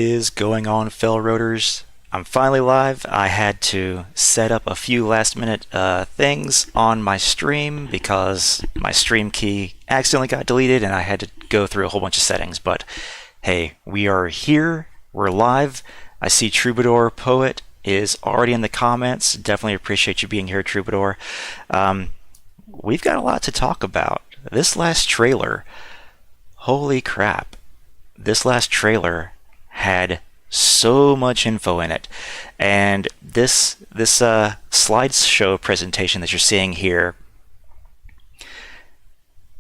Is going on, Failroaders? I'm finally live. I had to set up a few last minute things on my stream because my stream key accidentally got deleted and I had to go through a whole bunch of settings. But hey, we are here. We're live. I see Troubadour Poet is already in the comments. Definitely appreciate you being here, Troubadour. We've got a lot to talk about. This last trailer, holy crap. This last trailer had so much info in it, and this slideshow presentation that you're seeing here,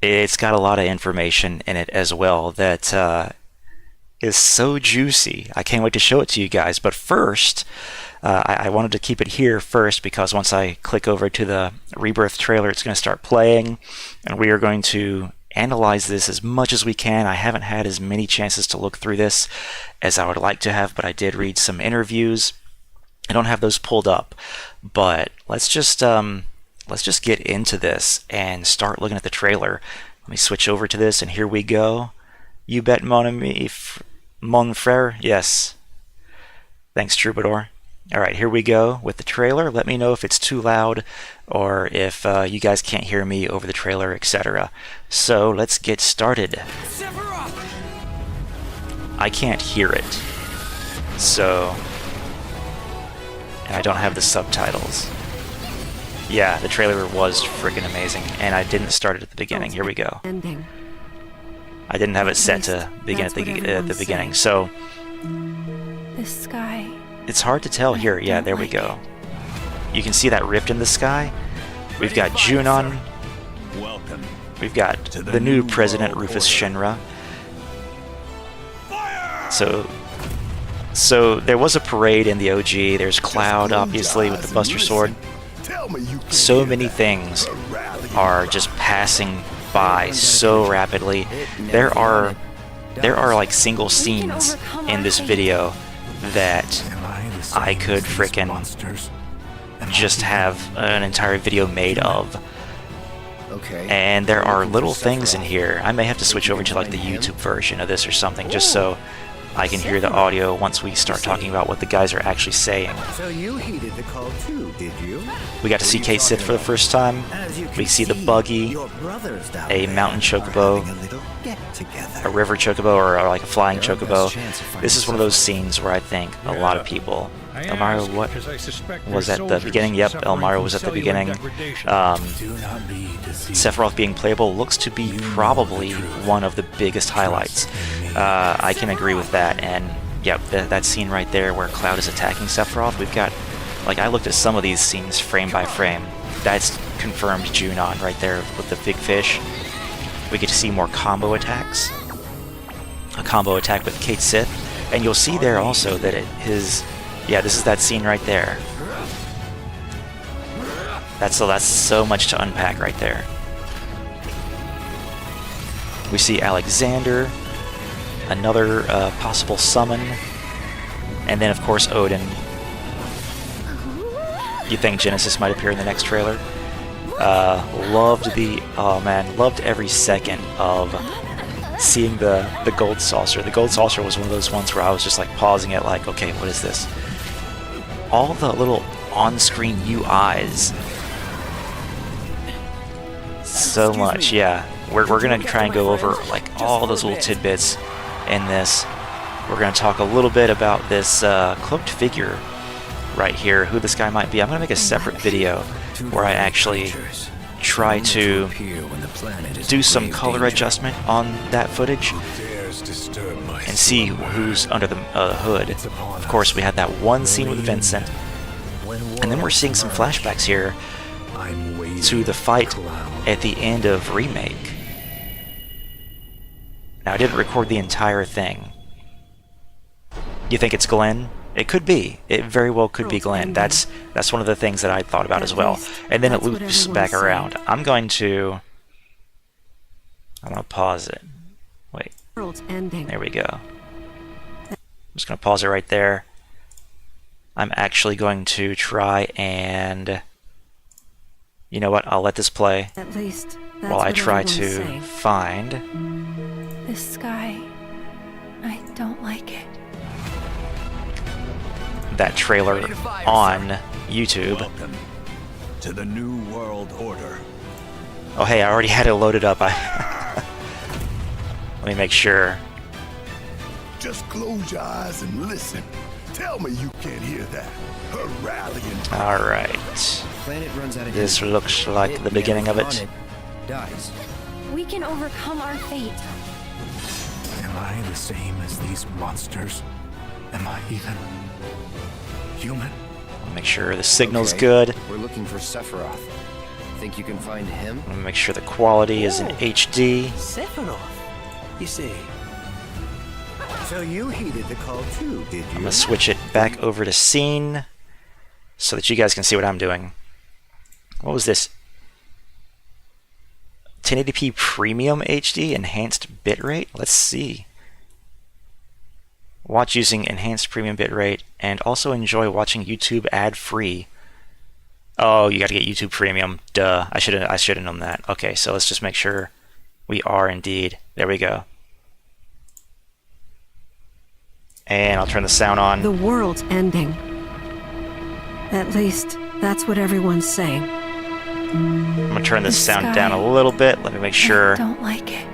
it's got a lot of information in it as well that is so juicy. I can't wait to show it to you guys. But first, I wanted to keep it here first because once I click over to the Rebirth trailer, it's going to start playing, and we are going to analyze this as much as we can. I haven't had as many chances to look through this as I would like to have, but I did read some interviews. I don't have those pulled up, but let's just get into this and start looking at the trailer. Let me switch over to this, and here we go. You bet, mon ami, mon frère. Yes. Thanks, Troubadour. All right, here we go with the trailer. Let me know if it's too loud or if you guys can't hear me over the trailer, etc. So let's get started. I can't hear it, so, and I don't have the subtitles. Yeah, the trailer was freaking amazing, and I didn't start it at the beginning. Here we go. I didn't have it set to begin at the beginning, so the sky. It's hard to tell here. Yeah, there we go. You can see that rift in the sky. We've got Junon. We've got the new president, Rufus Shinra. So there was a parade in the OG. There's Cloud, obviously, with the Buster Sword. So many things are just passing by so rapidly. There are like single scenes in this video that I could frickin' just have an entire video made of. And there are little things in here. I may have to switch over to like the YouTube version of this or something just so I can hear the audio once we start talking about what the guys are actually saying. So you heeded the call too, did you? We got to see Kate Sith for the first time. We see the buggy, a mountain chocobo, a river chocobo, or like a flying chocobo. This is one of those scenes where I think a lot of people... Elmira, what was at the beginning? Yep, Elmira was at the beginning. Sephiroth being playable looks to be probably one of the biggest highlights. I can agree with that, and yep, that scene right there where Cloud is attacking Sephiroth, we've got, like, I looked at some of these scenes frame by frame. That's confirmed Junon right there with the big fish. We get to see more combo attacks. A combo attack with Kate Sith, and you'll see there also that yeah, this is that scene right there. That's so much to unpack right there. We see Alexander, another possible summon, and then of course Odin. You think Genesis might appear in the next trailer? Loved every second of seeing the gold saucer. The gold saucer was one of those ones where I was just like pausing it, like, okay, what is this? All the little on-screen UIs. So much, yeah. We're gonna try and go over like all those little tidbits in this. We're gonna talk a little bit about this cloaked figure right here, who this guy might be. I'm gonna make a separate video where I actually try to do some color adjustment on that footage and see who's under the hood. Of course, we had that one scene with Vincent, and then we're seeing some flashbacks here to the fight at the end of Remake. Now, I didn't record the entire thing. You think it's Glenn? It could be. It very well could be Glenn. That's one of the things that I thought about as well. And then it loops back around. I'm going to pause it. Wait. There we go. I'm just going to pause it right there. I'm actually going to try and... You know what? I'll let this play At least while I try to find... This sky, I don't like it. that trailer on YouTube. Welcome to the New World Order. Oh hey, I already had it loaded up. Let me make sure. Just close your eyes and listen. Tell me you can't hear that. Her rallying. Alright. Planet runs out of This energy. looks like the beginning of it. Dies. We can overcome our fate. Am I the same as these monsters? Am I even human? Make sure the signal's Okay, good. We're looking for Sephiroth. Think you can find him? Make sure the quality is in HD. Sephiroth. You see. So you heeded the call too, did I'm you? gonna switch it back over to scene so that you guys can see what I'm doing. What was this? 1080p Premium HD Enhanced Bitrate? Let's see. Watch using Enhanced Premium Bitrate and also enjoy watching YouTube ad-free. Oh, you gotta get YouTube Premium. Duh. I should have known that. Okay, so let's just make sure we are indeed. There we go. And I'll turn the sound on. The world's ending. At least, that's what everyone's saying. I'm gonna turn this The sound sky. down a little bit. Let me make sure. I don't like it.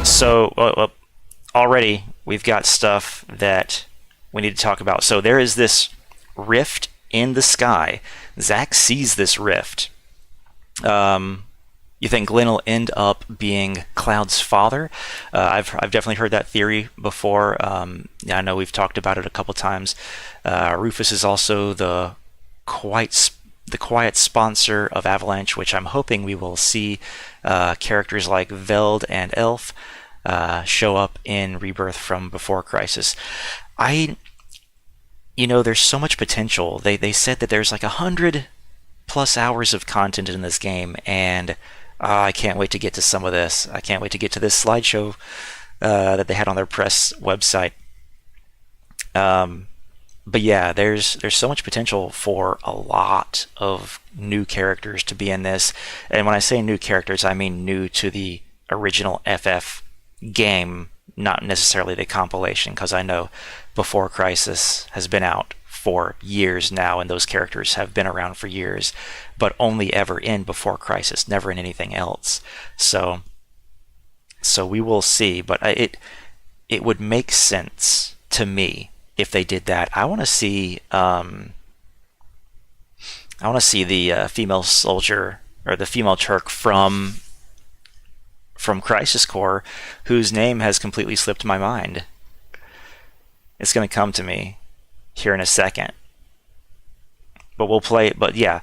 So, already we've got stuff that we need to talk about. So there is this rift in the sky. Zack sees this rift. You think Glenn will end up being Cloud's father? I've definitely heard that theory before. I know we've talked about it a couple times. Rufus is also the quiet sponsor of Avalanche, which I'm hoping we will see characters like Veld and Elf show up in Rebirth from Before Crisis. There's so much potential. They said that there's like 100+ hours of content in this game, and I can't wait to get to some of this. I can't wait to get to this slideshow that they had on their press website. But yeah, there's so much potential for a lot of new characters to be in this. And when I say new characters, I mean new to the original FF game, not necessarily the compilation, because I know Before Crisis has been out for years now, and those characters have been around for years, but only ever in Before Crisis, never in anything else. So we will see, but it would make sense to me if they did that. I want to see the female soldier or the female Turk from Crisis Core, whose name has completely slipped my mind. It's going to come to me here in a second. But we'll play it. But yeah,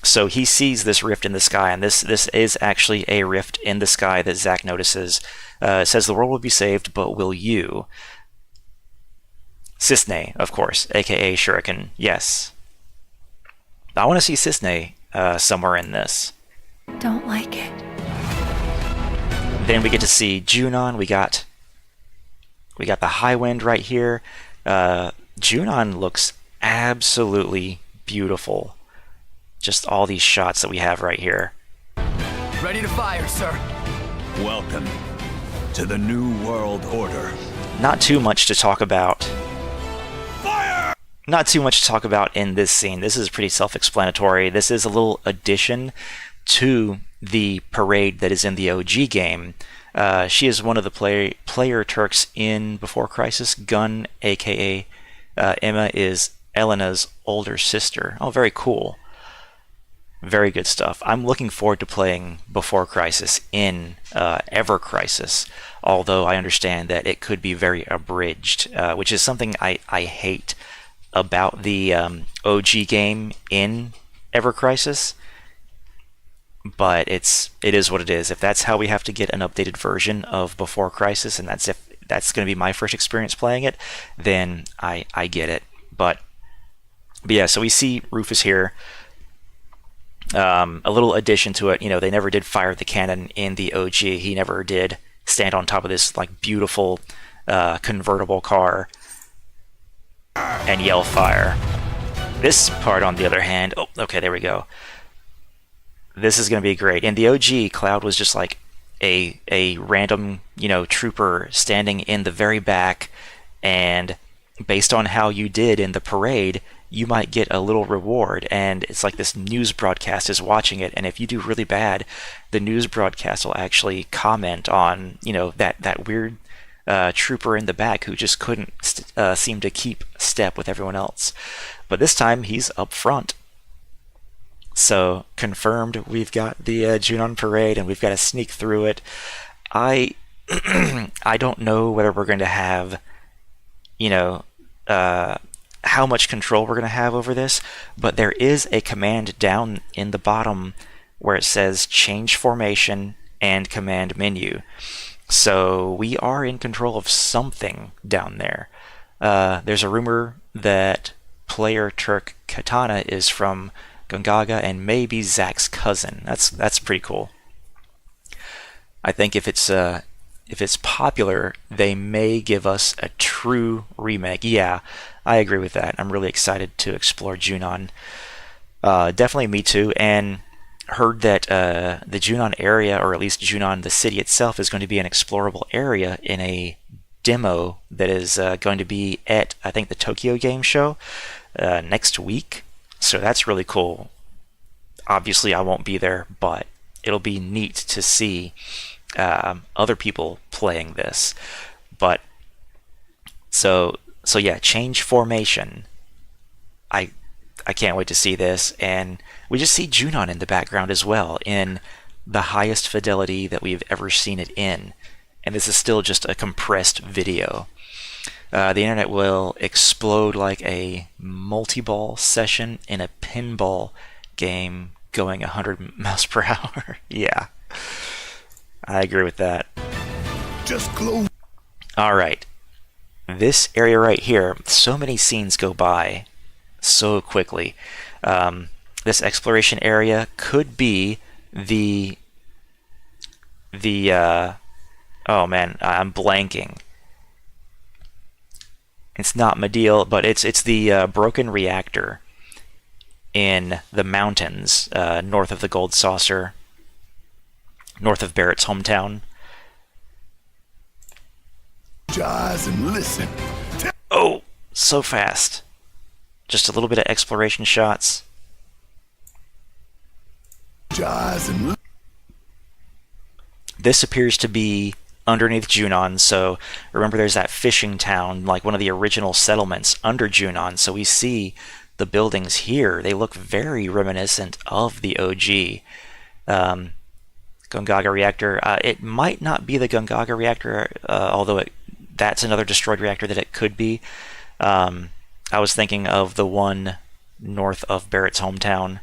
so he sees this rift in the sky, and this is actually a rift in the sky that Zack notices. It says the world will be saved, but will you? Cisne, of course, aka Shuriken. Yes. I want to see Cisne somewhere in this. Don't like it. Then we get to see Junon. We got the High Wind right here. Junon looks absolutely beautiful. Just all these shots that we have right here. Ready to fire, sir. Welcome to the New World Order. Not too much to talk about. Fire! Not too much to talk about in this scene. This is pretty self-explanatory. This is a little addition to the parade that is in the OG game. She is one of the player Turks in Before Crisis. Gun, aka Emma, is Elena's older sister. Oh, very cool. Very good stuff. I'm looking forward to playing Before Crisis in Ever Crisis, although I understand that it could be very abridged, which is something I hate about the OG game in Ever Crisis. But it is what it is. If that's how we have to get an updated version of Before Crisis, and that's going to be my first experience playing it, then I get it. But yeah, so we see Rufus here. A little addition to it, they never did fire the cannon in the OG. He never did stand on top of this like beautiful convertible car and yell fire. This part, on the other hand, oh, okay, there we go. This is going to be great. In the OG, Cloud was just like a random, trooper standing in the very back and based on how you did in the parade, you might get a little reward. And it's like this news broadcast is watching it, and if you do really bad, the news broadcast will actually comment on, that weird trooper in the back who just couldn't seem to keep step with everyone else. But this time he's up front. So confirmed, we've got the Junon parade, and we've got to sneak through it. I don't know whether we're going to have, how much control we're going to have over this, but there is a command down in the bottom where it says change formation and command menu. So we are in control of something down there. There's a rumor that player Turk Katana is from Gongaga and maybe Zack's cousin. That's pretty cool. I think if it's popular, they may give us a true remake. Yeah, I agree with that. I'm really excited to explore Junon. Definitely me too. And heard that the Junon area, or at least Junon, the city itself, is going to be an explorable area in a demo that is going to be at, I think, the Tokyo Game Show next week. So that's really cool. Obviously, I won't be there, but it'll be neat to see other people playing this. But so yeah, change formation. I can't wait to see this, and we just see Junon in the background as well, in the highest fidelity that we've ever seen it in. And this is still just a compressed video. The internet will explode like a multi-ball session in a pinball game going 100 miles per hour. Yeah, I agree with that. Just close. All right, this area right here, so many scenes go by so quickly. This exploration area could be the oh man, I'm blanking. It's not Medial, but it's the broken reactor in the mountains north of the Gold Saucer, north of Barrett's hometown. Eyes and listen. Oh, so fast. Just a little bit of exploration shots. Eyes and This appears to be underneath Junon, so remember there's that fishing town, like one of the original settlements under Junon, so we see the buildings here. They look very reminiscent of the OG Gongaga reactor. It might not be the Gongaga reactor, although that's another destroyed reactor that it could be. I was thinking of the one north of Barrett's hometown.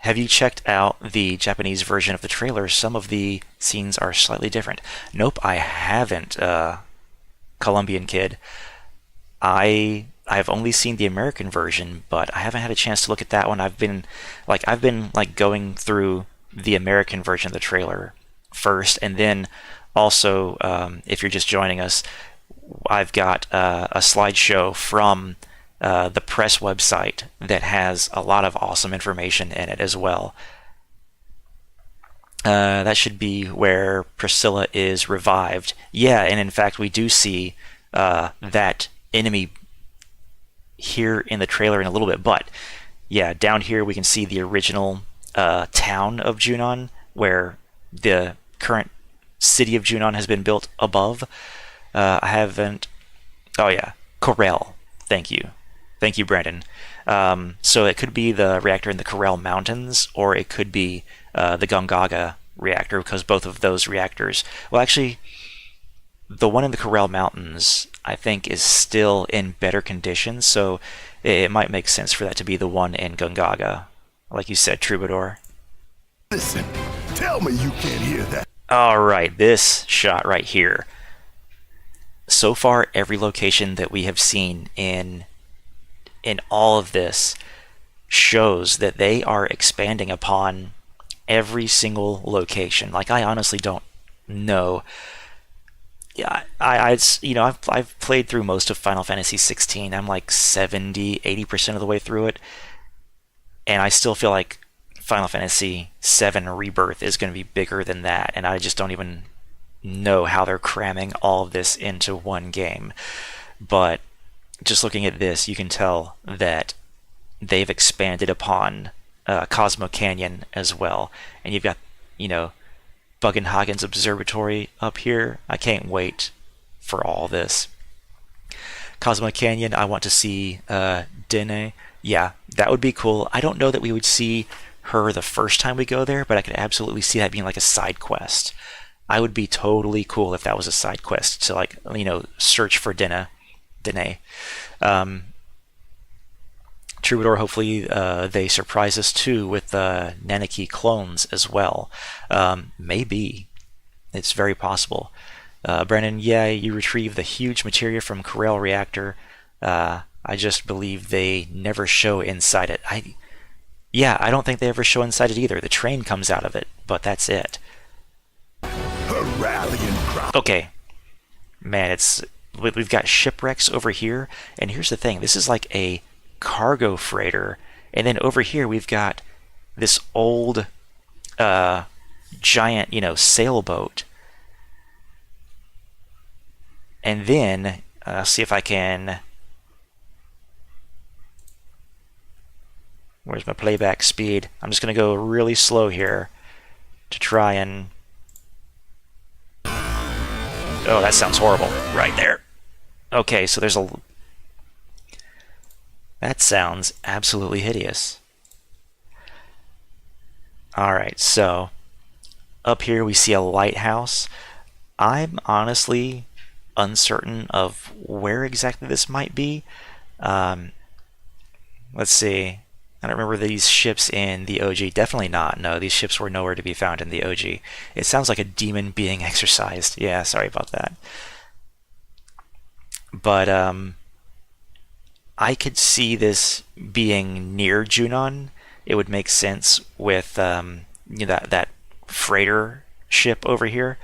Have you checked out the Japanese version of the trailer? Some of the scenes are slightly different. Nope, I haven't, Colombian kid. I've only seen the American version, but I haven't had a chance to look at that one. I've been going through the American version of the trailer first, and then also, if you're just joining us, I've got a slideshow from the press website that has a lot of awesome information in it as well. That should be where Priscilla is revived. Yeah, and in fact, we do see that enemy here in the trailer in a little bit. But yeah, down here we can see the original town of Junon, where the current city of Junon has been built above. I haven't... Oh yeah, Corel. Thank you, Brandon. So it could be the reactor in the Corel Mountains, or it could be the Gongaga reactor, because both of those reactors... Well, actually, the one in the Corel Mountains, I think, is still in better condition, so it might make sense for that to be the one in Gongaga. Like you said, Troubadour. listen. Tell me you can't hear that. Alright, this shot right here. So far, every location that we have seen in all of this shows that they are expanding upon every single location. Like, I honestly don't know. Yeah, I've played through most of Final Fantasy 16. I'm like 70-80% of the way through it, and I still feel like Final Fantasy 7 Rebirth is going to be bigger than that, and I just don't even know how they're cramming all of this into one game. But just looking at this, you can tell that they've expanded upon Cosmo Canyon as well. And you've got, Bugenhagen's Observatory up here. I can't wait for all this. Cosmo Canyon, I want to see Dene. Yeah, that would be cool. I don't know that we would see her the first time we go there, but I could absolutely see that being like a side quest. I would be totally cool if that was a side quest to search for Dene. Troubadour, hopefully they surprise us too with Nanaki clones as well. Maybe. It's very possible. Brennan, yeah, you retrieve the huge materia from Corel Reactor. I just believe they never show inside it. I don't think they ever show inside it either. The train comes out of it, but that's it. Okay. Man, we've got shipwrecks over here, and here's the thing. This is like a cargo freighter, and then over here we've got this old giant, sailboat. And then, see if I can... Where's my playback speed? I'm just going to go really slow here to try and... Oh, that sounds horrible. Right there. Okay, so there's a... That sounds absolutely hideous. Alright, so... Up here we see a lighthouse. I'm honestly uncertain of where exactly this might be. Let's see. I don't remember these ships in the OG. Definitely not. No, these ships were nowhere to be found in the OG. It sounds like a demon being exorcised. Yeah, sorry about that. But I could see this being near Junon. It would make sense with that freighter ship over here.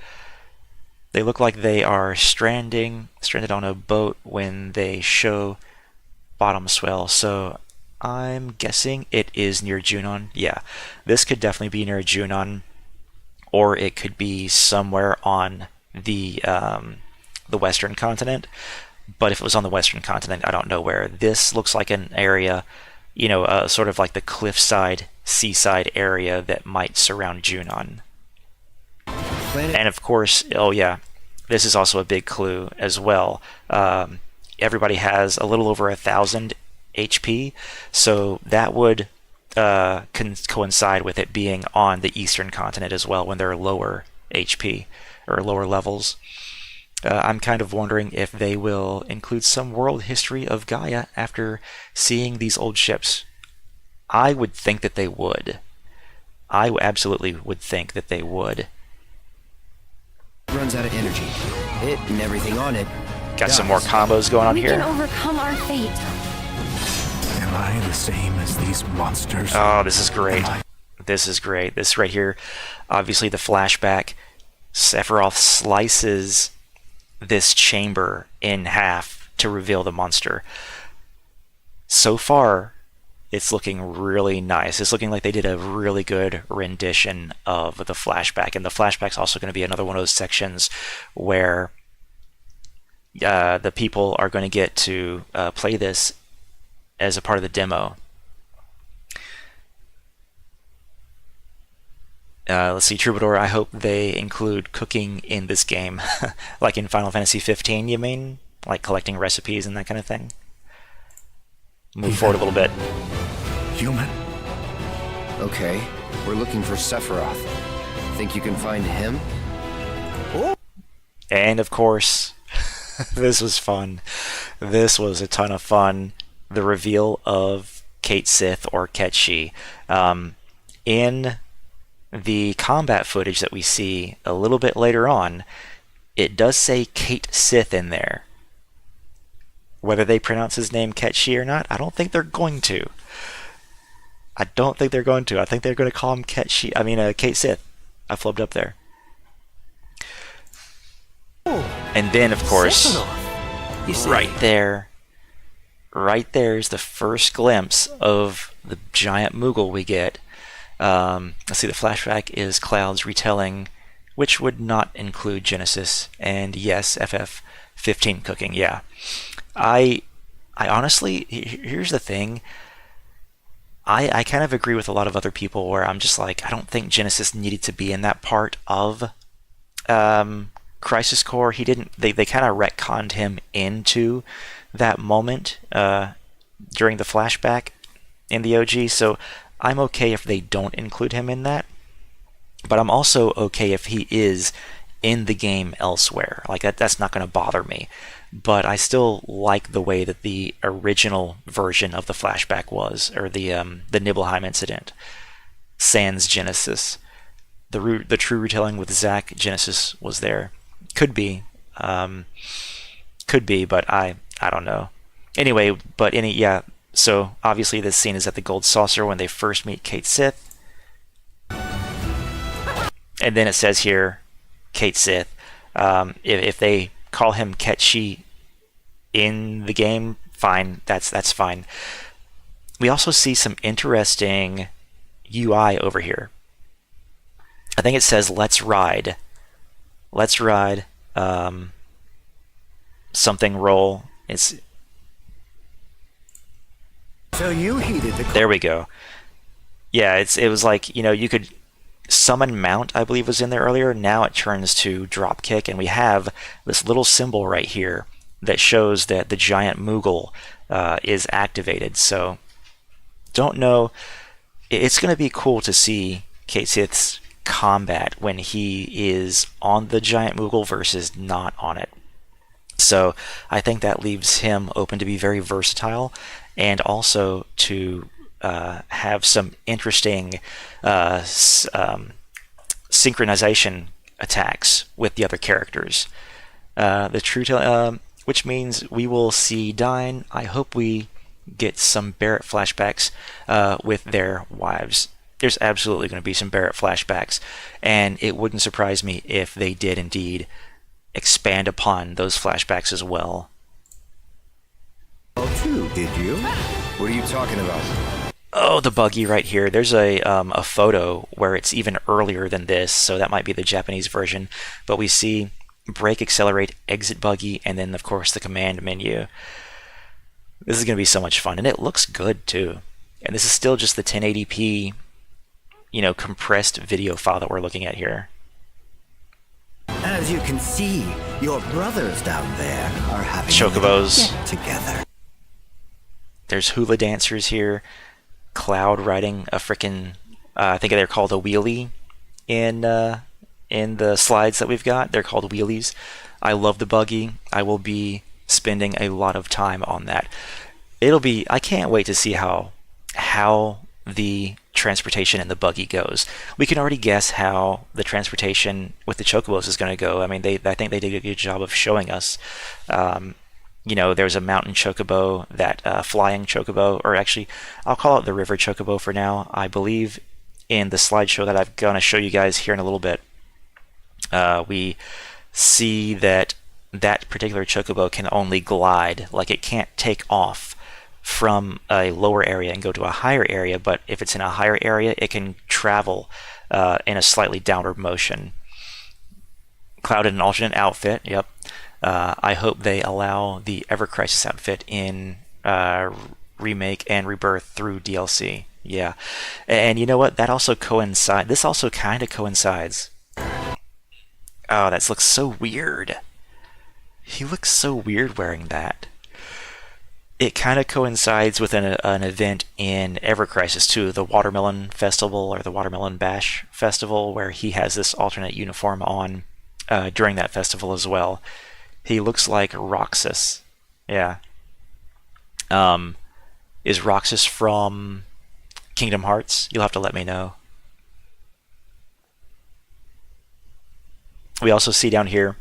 They look like they are stranded on a boat when they show bottom swell. So I'm guessing it is near Junon. Yeah, this could definitely be near Junon, or it could be somewhere on the Western continent. But if it was on the Western continent, I don't know where. This looks like an area, sort of like the cliffside, seaside area that might surround Junon. And of course, oh yeah, this is also a big clue as well. Everybody has a little over 1,000 HP, so that would coincide with it being on the Eastern continent as well when they're lower HP or lower levels. I'm kind of wondering if they will include some world history of Gaia after seeing these old ships. I would think that they would. I absolutely would think that they would. Runs out of energy. It and everything on it. Got some more combos going on We here. can overcome our fate. Am I the same as these monsters? Oh, this is great. This is great. This right here, obviously the flashback. Sephiroth slices this chamber in half to reveal the monster. So far, it's looking really nice. It's looking like they did a really good rendition of the flashback. And the flashback's also going to be another one of those sections where the people are going to get to play this as a part of the demo. Let's see, Troubadour, I hope they include cooking in this game. Like in Final Fantasy 15, you mean? Like collecting recipes and that kind of thing? Move forward a little bit. Human? Okay, we're looking for Sephiroth. Think you can find him? And of course, this was fun. This was a ton of fun. The reveal of Kate Sith or Ketchi. In the combat footage that we see a little bit later on, it does say Kate Sith in there. Whether they pronounce his name Ketchi or not, I don't think they're going to. I think they're going to call him Ketchi. Kate Sith. I flubbed up there. And then, of course, right there is the first glimpse of the giant Moogle we get. Let's see, the flashback is Cloud's retelling which would not include Genesis, and yes, FF15 cooking. Yeah, I honestly, here's the thing. I kind of agree with a lot of other people where I'm just like, I don't think Genesis needed to be in that part of Crisis Core. He didn't. They kind of retconned him into that moment during the flashback in the OG. So I'm okay if they don't include him in that. But I'm also okay if he is in the game elsewhere. Like that's not going to bother me. But I still like the way that the original version of the flashback was, or the Nibelheim incident, sans Genesis. The true retelling with Zack, Genesis was there. Could be, but I don't know. Anyway, yeah. So obviously this scene is at the Gold Saucer when they first meet Cait Sith. And then it says here, Cait Sith. If they call him Ketchi in the game, fine. That's fine. We also see some interesting UI over here. I think it says "Let's ride." Let's ride. Something roll. It's. So you heeded the. There we go. Yeah, it was like, you could summon mount, I believe was in there earlier. Now it turns to drop kick, and we have this little symbol right here that shows that the giant Moogle is activated. So don't know. It's going to be cool to see Cait Sith's combat when he is on the giant Moogle versus not on it. So I think that leaves him open to be very versatile, and also to have some interesting synchronization attacks with the other characters. Which means we will see Dyne. I hope we get some Barrett flashbacks with their wives. There's absolutely going to be some Barrett flashbacks, and it wouldn't surprise me if they did indeed expand upon those flashbacks as well. Oh, too, did you? What are you talking about? Oh, the buggy right here. There's a photo where it's even earlier than this, so that might be the Japanese version. But we see brake, accelerate, exit buggy, and then of course the command menu. This is going to be so much fun, and it looks good too. And this is still just the 1080p, compressed video file that we're looking at here. As you can see, your brothers down there are having Chocobos. a get together. There's hula dancers here. Cloud riding a frickin', I think they're called a wheelie in the slides that we've got. They're called wheelies. I love the buggy. I will be spending a lot of time on that. I can't wait to see how the transportation in the buggy goes. We can already guess how the transportation with the Chocobos is going to go. I mean, I think they did a good job of showing us. There's a mountain Chocobo, that flying Chocobo, or actually, I'll call it the river Chocobo for now. I believe in the slideshow that I'm going to show you guys here in a little bit, we see that particular Chocobo can only glide, like it can't take off from a lower area and go to a higher area, but if it's in a higher area, it can travel in a slightly downward motion. Cloud in an alternate outfit, yep. I hope they allow the Ever Crisis outfit in Remake and Rebirth through DLC. Yeah. And you know what? This also kind of coincides. Oh, that looks so weird. He looks so weird wearing that. It kind of coincides with an event in Ever Crisis 2, the Watermelon Festival, or the Watermelon Bash Festival, where he has this alternate uniform on during that festival as well. He looks like Roxas. Yeah. Is Roxas from Kingdom Hearts? You'll have to let me know. We also see down here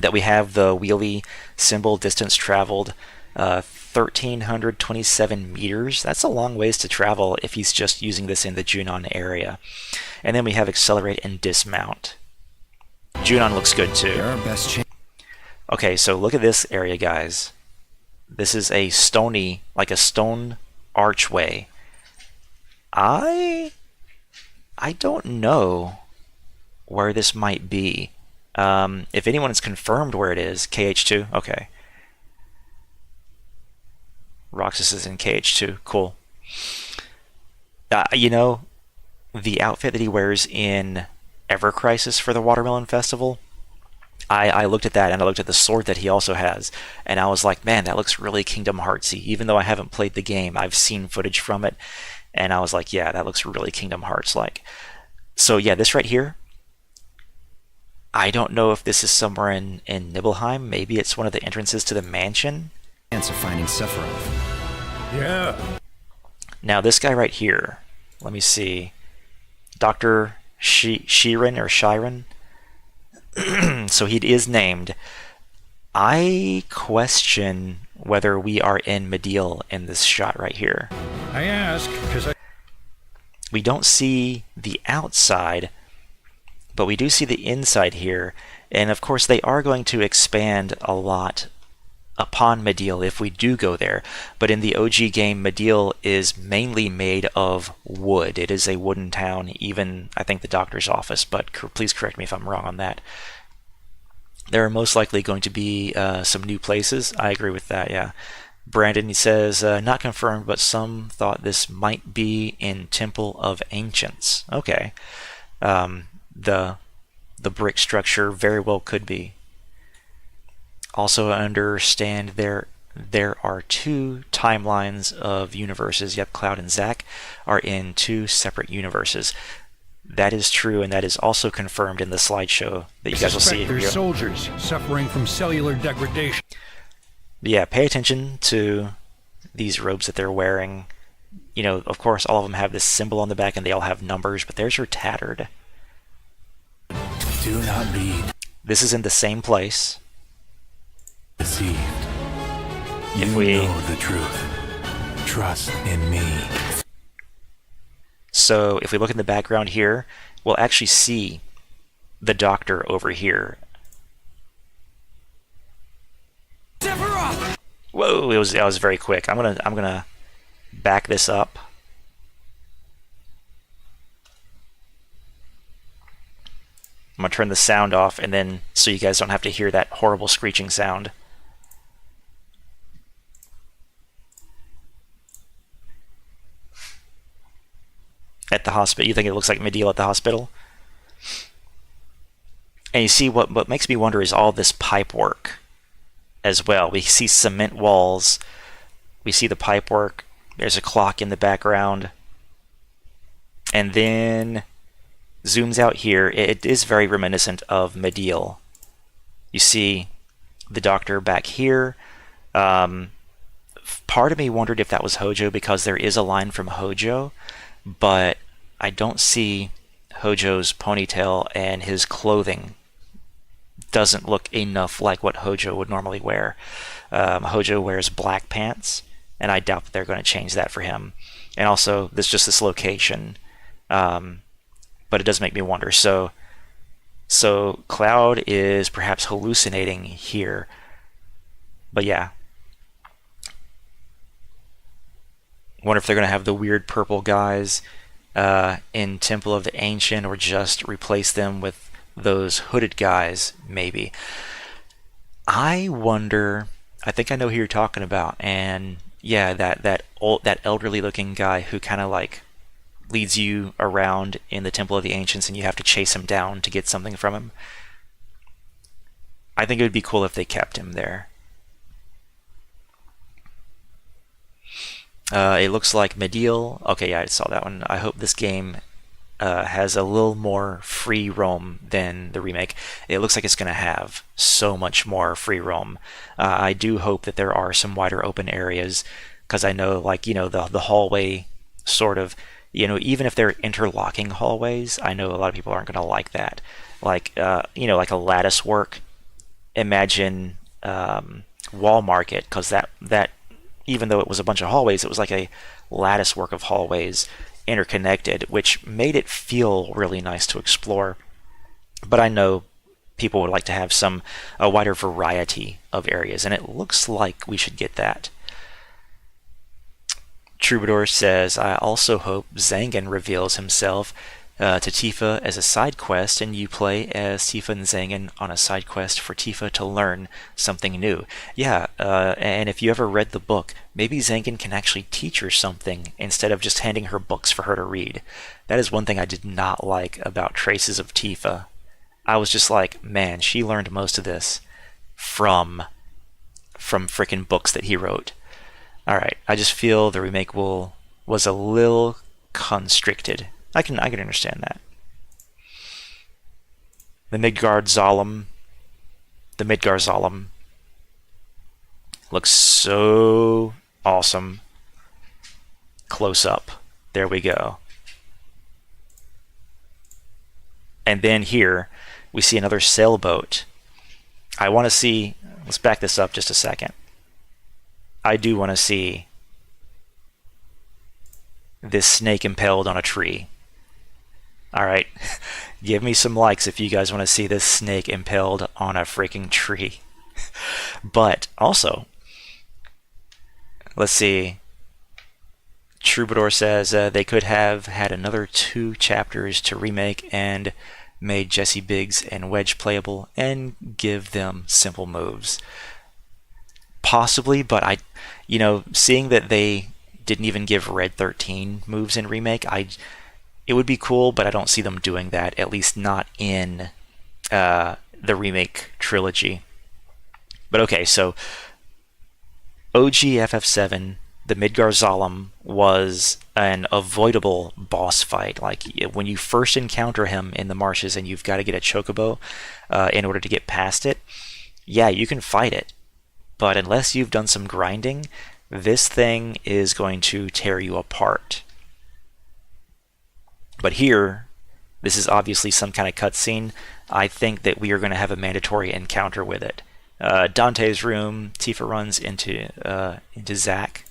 that we have the wheelie symbol, distance traveled, 1,327 meters. That's a long ways to travel if he's just using this in the Junon area. And then we have accelerate and dismount. Junon looks good too. They're our best chance. Okay, so look at this area, guys. This is a stone archway. I don't know where this might be. If anyone has confirmed where it is, KH2, okay. Roxas is in KH2, cool. You know, the outfit that he wears in Ever Crisis for the Watermelon Festival, I looked at that, and I looked at the sword that he also has, and I was like, man, that looks really Kingdom Heartsy. Even though I haven't played the game, I've seen footage from it, and I was like, yeah, that looks really Kingdom Hearts-like. So yeah, this right here, I don't know if this is somewhere in Nibelheim. Maybe it's one of the entrances to the mansion. Chance of finding Sephiroth. Yeah. Now this guy right here, let me see, Dr. Shiren or Shiren. So he is named. I question whether we are in Mediel in this shot right here. I ask because We don't see the outside, but we do see the inside here. And of course they are going to expand a lot upon Mediel if we do go there. But in the OG game, Mediel is mainly made of wood. It is a wooden town, even I think the doctor's office, but please correct me if I'm wrong on that. There are most likely going to be some new places. I agree with that, yeah. Brandon, he says, not confirmed, but some thought this might be in Temple of Ancients. Okay. The brick structure very well could be. Also, I understand there are two timelines of universes. Yep, Cloud and Zack are in two separate universes. That is true, and that is also confirmed in the slideshow that you guys will see here. there's soldiers suffering from cellular degradation. Yeah, pay attention to these robes that they're wearing. You know, of course, all of them have this symbol on the back, and they all have numbers, but theirs are tattered. Do not be This is in the same place. deceived. If You we- know the truth. Trust in me. So if we look in the background here, we'll actually see the doctor over here. Whoa, that was very quick. I'm gonna back this up. I'm gonna turn the sound off, and then so you guys don't have to hear that horrible screeching sound. At the hospital, you think it looks like Mediel at the hospital? And you see what makes me wonder is all this pipe work as well. We see cement walls, we see the pipe work, there's a clock in the background, and then zooms out here. It is very reminiscent of Mediel. You see the doctor back here. Part of me wondered if that was Hojo, because there is a line from Hojo, but I don't see Hojo's ponytail, and his clothing doesn't look enough like what Hojo would normally wear. Hojo wears black pants, and I doubt that they're going to change that for him. And also, this location, but it does make me wonder. So Cloud is perhaps hallucinating here, but yeah. Wonder if they're going to have the weird purple guys in Temple of the Ancient, or just replace them with those hooded guys, maybe. I wonder, I think I know who you're talking about, and yeah, that elderly looking guy who kind of like leads you around in the Temple of the Ancients, and you have to chase him down to get something from him. I think it would be cool if they kept him there. It looks like Mediel. Okay, yeah, I saw that one. I hope this game has a little more free roam than the remake. It looks like it's going to have so much more free roam. I do hope that there are some wider open areas, because I know, like, you know, the hallway sort of, you know, even if they're interlocking hallways, I know a lot of people aren't going to like that. Like, you know, like a lattice work. Imagine Wall Market, because that even though it was a bunch of hallways, it was like a lattice work of hallways interconnected, which made it feel really nice to explore. But I know people would like to have a wider variety of areas, and it looks like we should get that. Troubadour says, I also hope Zangan reveals himself. to Tifa as a side quest, and you play as Tifa and Zangan on a side quest for Tifa to learn something new. Yeah, and if you ever read the book, maybe Zangan can actually teach her something instead of just handing her books for her to read. That is one thing I did not like about Traces of Tifa. I was just like, man, she learned most of this from frickin' books that he wrote. Alright, I just feel the remake was a little constricted. I can understand that. The Midgard Zalem looks so awesome. Close up. There we go. And then here we see another sailboat. I want to see, let's back this up just a second. I do want to see this snake impaled on a tree. Alright, give me some likes if you guys want to see this snake impaled on a freaking tree. But also, let's see. Troubadour says they could have had another 2 chapters to remake and made Jesse Biggs and Wedge playable and give them simple moves. Possibly, but seeing that they didn't even give Red 13 moves in remake, it would be cool, but I don't see them doing that, at least not in the remake trilogy. But okay, so OG FF7, the Midgard Zalem, was an avoidable boss fight. Like, when you first encounter him in the marshes and you've got to get a chocobo in order to get past it, yeah, you can fight it. But unless you've done some grinding, this thing is going to tear you apart. But here, this is obviously some kind of cutscene. I think that we are going to have a mandatory encounter with it. Dante's room, Tifa runs into Zack.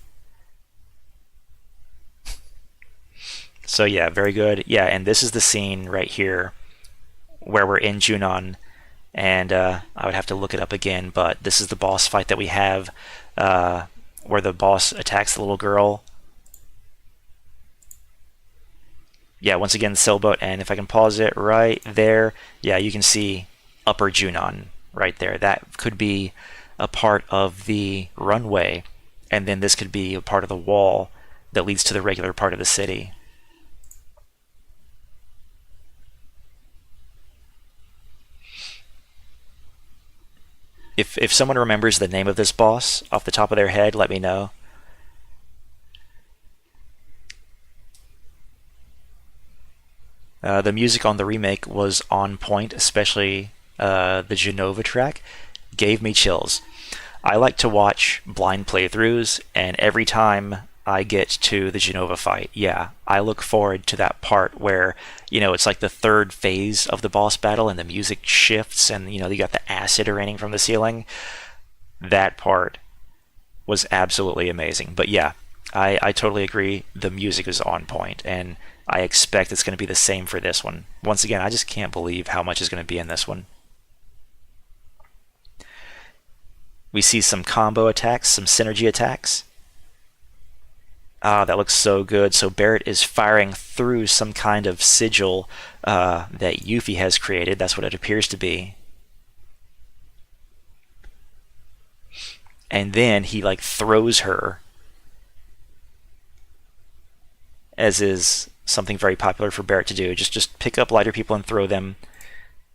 So yeah, very good. Yeah, and this is the scene right here where we're in Junon, and I would have to look it up again, but this is the boss fight that we have where the boss attacks the little girl. Yeah, once again, sailboat, and if I can pause it right there, yeah, you can see Upper Junon right there. That could be a part of the runway, and then this could be a part of the wall that leads to the regular part of the city. If someone remembers the name of this boss off the top of their head, let me know. The music on the remake was on point, especially the Genova track. Gave me chills. I like to watch blind playthroughs, and every time I get to the Genova fight, yeah, I look forward to that part where, it's like the third phase of the boss battle and the music shifts and, you got the acid raining from the ceiling. That part was absolutely amazing. But yeah, I totally agree. The music is on point, and I expect it's going to be the same for this one. Once again, I just can't believe how much is going to be in this one. We see some combo attacks, some synergy attacks. Ah, that looks so good. So Barrett is firing through some kind of sigil that Yuffie has created. That's what it appears to be. And then he throws her, as is something very popular for Barrett to do. Just pick up lighter people and throw them.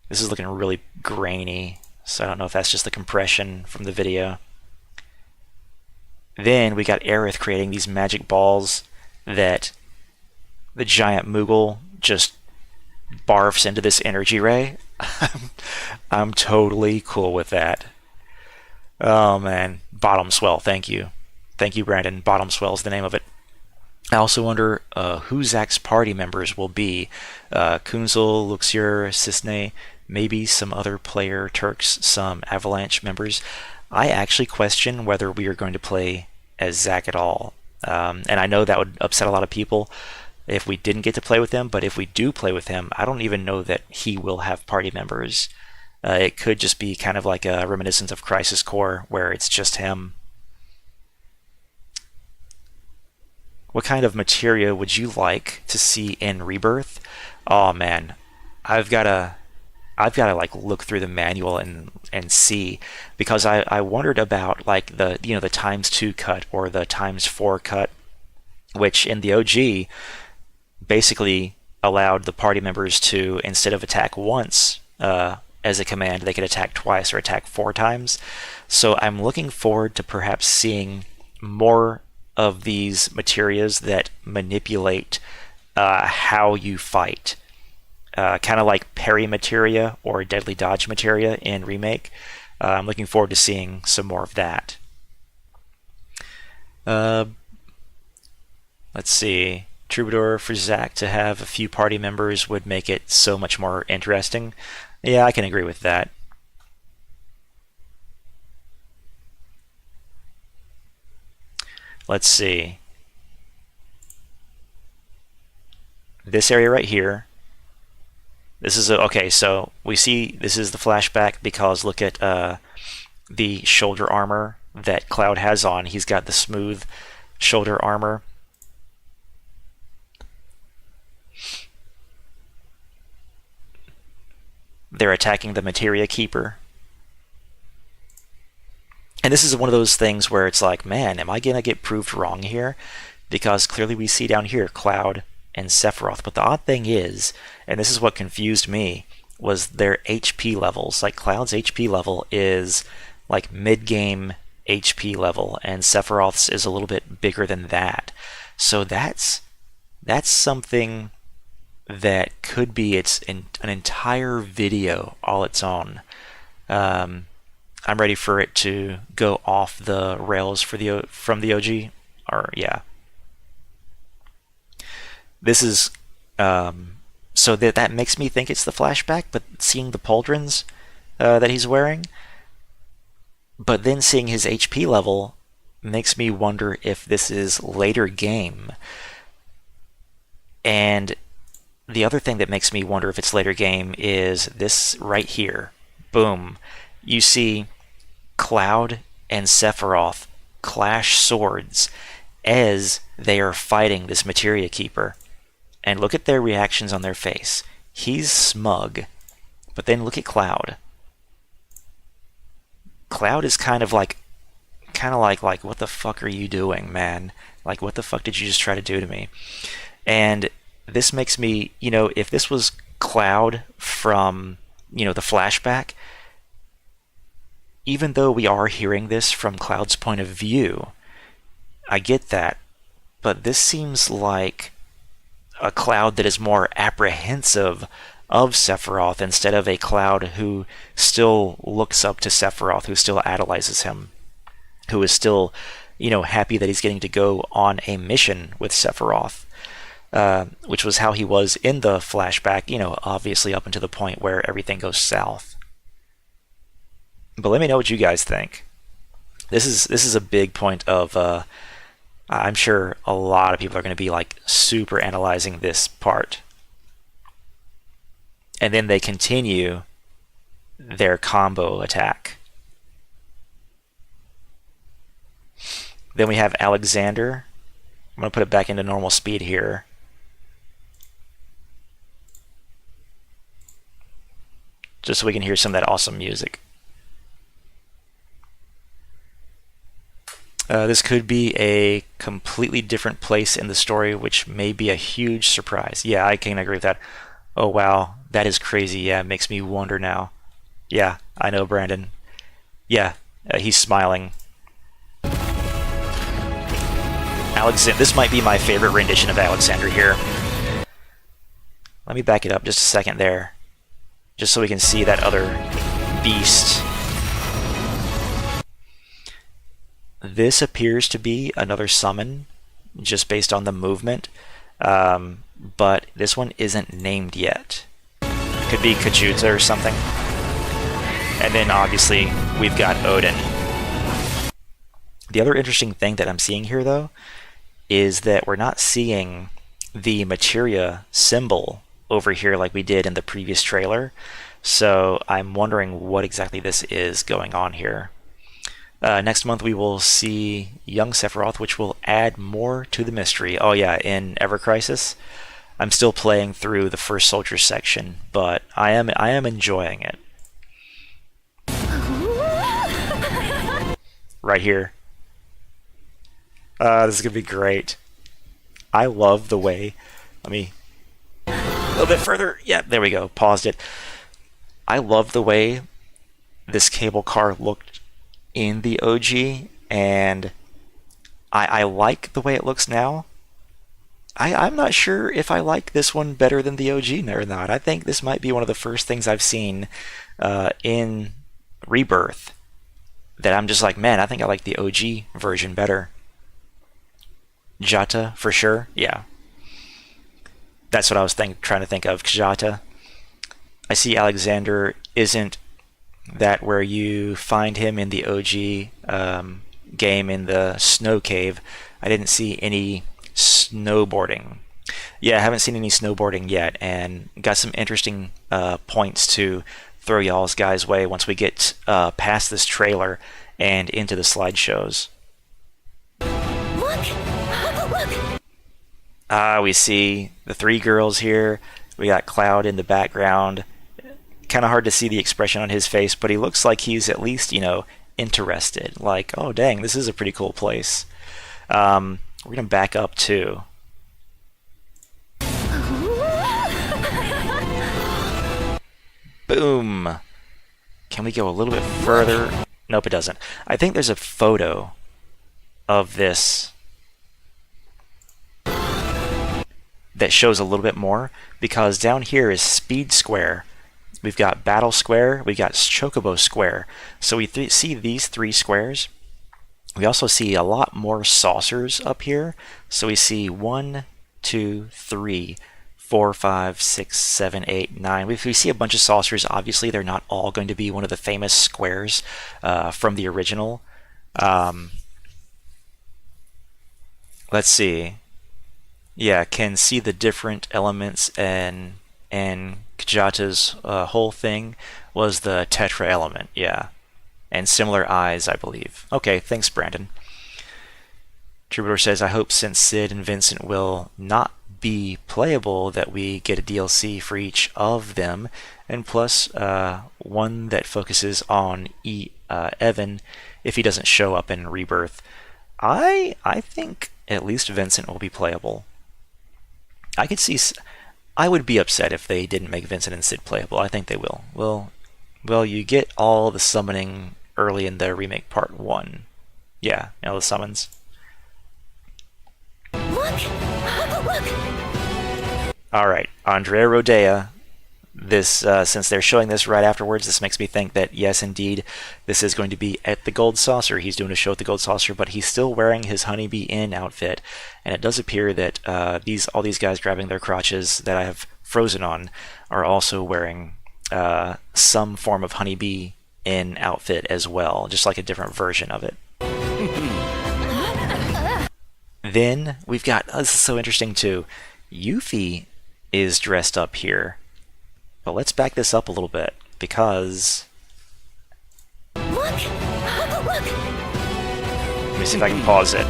This is looking really grainy, so I don't know if that's just the compression from the video. Then we got Aerith creating these magic balls that the giant Moogle just barfs into this energy ray. I'm totally cool with that. Oh man, Bottom Swell, thank you. Thank you, Brandon. Bottom Swell is the name of it. I also wonder who Zack's party members will be. Kunzel, Luxior, Cisne, maybe some other player Turks, some Avalanche members. I actually question whether we are going to play as Zack at all. And I know that would upset a lot of people if we didn't get to play with him, but if we do play with him, I don't even know that he will have party members. It could just be kind of like a reminiscence of Crisis Core, where it's just him. What kind of materia would you like to see in Rebirth? Oh man, I've gotta like look through the manual and see, because I wondered about like the the ×2 cut or the ×4 cut, which in the OG basically allowed the party members to, instead of attack once as a command, they could attack twice or attack 4 times. So I'm looking forward to perhaps seeing more of these materias that manipulate how you fight. Kind of like parry materia or deadly dodge materia in Remake. I'm looking forward to seeing some more of that. Let's see. Troubadour for Zack to have a few party members would make it so much more interesting. Yeah, I can agree with that. Let's see. This area right here. This is okay, so we see this is the flashback because look at the shoulder armor that Cloud has on. He's got the smooth shoulder armor. They're attacking the Materia Keeper. And this is one of those things where it's like, man, am I going to get proved wrong here? Because clearly we see down here Cloud and Sephiroth. But the odd thing is, and this is what confused me, was their HP levels. Like Cloud's HP level is like mid-game HP level, and Sephiroth's is a little bit bigger than that. So that's something that could be an entire video all its own. I'm ready for it to go off the rails from the OG. Or yeah, this is so that makes me think it's the flashback. But seeing the pauldrons that he's wearing, but then seeing his HP level makes me wonder if this is later game. And the other thing that makes me wonder if it's later game is this right here. Boom. You see Cloud and Sephiroth clash swords as they are fighting this Materia Keeper. And look at their reactions on their face. He's smug. But then look at Cloud. Cloud is kind of like, what the fuck are you doing, man? Like, what the fuck did you just try to do to me? And this makes me, if this was Cloud from, the flashback, even though we are hearing this from Cloud's point of view, I get that, but this seems like a Cloud that is more apprehensive of Sephiroth instead of a Cloud who still looks up to Sephiroth, who still idolizes him, who is still, happy that he's getting to go on a mission with Sephiroth. Which was how he was in the flashback, obviously up until the point where everything goes south. But let me know what you guys think. This is a big point of, I'm sure a lot of people are going to be like super analyzing this part. And then they continue their combo attack. Then we have Alexander. I'm going to put it back into normal speed here. Just so we can hear some of that awesome music. This could be a completely different place in the story, which may be a huge surprise. Yeah, I can agree with that. Oh wow, that is crazy. Yeah, it makes me wonder now. Yeah, I know, Brandon. Yeah, he's smiling. Alexander, this might be my favorite rendition of Alexander here. Let me back it up just a second there, just so we can see that other beast. This appears to be another summon, just based on the movement, but this one isn't named yet. Could be Kajuta or something. And then obviously we've got Odin. The other interesting thing that I'm seeing here though is that we're not seeing the materia symbol over here like we did in the previous trailer. So I'm wondering what exactly this is going on here. Next month we will see young Sephiroth, which will add more to the mystery. Oh yeah, in Ever Crisis, I'm still playing through the first soldier section, but I am enjoying it. Right here. This is gonna be great. I love the way. Let me a little bit further. Yeah, there we go. Paused it. I love the way this cable car looked in the OG, and I like the way it looks now. I'm not sure if I like this one better than the OG or not. I think this might be one of the first things I've seen in Rebirth that I'm just like, man, I think I like the OG version better. Jata, for sure. Yeah. That's what I was trying to think of. Jata. I see Alexander isn't that where you find him in the OG game in the snow cave. I didn't see any snowboarding. Yeah, I haven't seen any snowboarding yet, and got some interesting points to throw y'all's guys' way once we get past this trailer and into the slideshows. Look! We see the three girls here. We got Cloud in the background. Kind of hard to see the expression on his face, but he looks like he's at least, interested. Like, oh dang, this is a pretty cool place. We're gonna back up too. Boom! Can we go a little bit further? Nope, it doesn't. I think there's a photo of this that shows a little bit more, because down here is Speed Square. We've got Battle Square, we've got Chocobo Square. So we see these three squares. We also see a lot more saucers up here. So we see 1, 2, 3, 4, 5, 6, 7, 8, 9. We see a bunch of saucers. Obviously, they're not all going to be one of the famous squares from the original. Let's see. Yeah, can see the different elements, and Kajata's whole thing was the Tetra element. Yeah. And similar eyes, I believe. Okay, thanks, Brandon. Troubadour says, I hope since Sid and Vincent will not be playable that we get a DLC for each of them, and plus one that focuses on Evan if he doesn't show up in Rebirth. I think at least Vincent will be playable. I could see... I would be upset if they didn't make Vincent and Sid playable. I think they will. Well, you get all the summoning early in the remake part 1. Yeah, the summons. Look! Look! Alright, Andrea Rodea. This, since they're showing this right afterwards, this makes me think that, yes, indeed, this is going to be at the Gold Saucer. He's doing a show at the Gold Saucer, but he's still wearing his Honeybee Inn outfit. And it does appear that all these guys grabbing their crotches that I have frozen on are also wearing some form of Honeybee Inn outfit as well, just like a different version of it. Then we've got, this is so interesting too, Yuffie is dressed up here. But let's back this up a little bit, because... Look! Look! Let me see if I can pause it.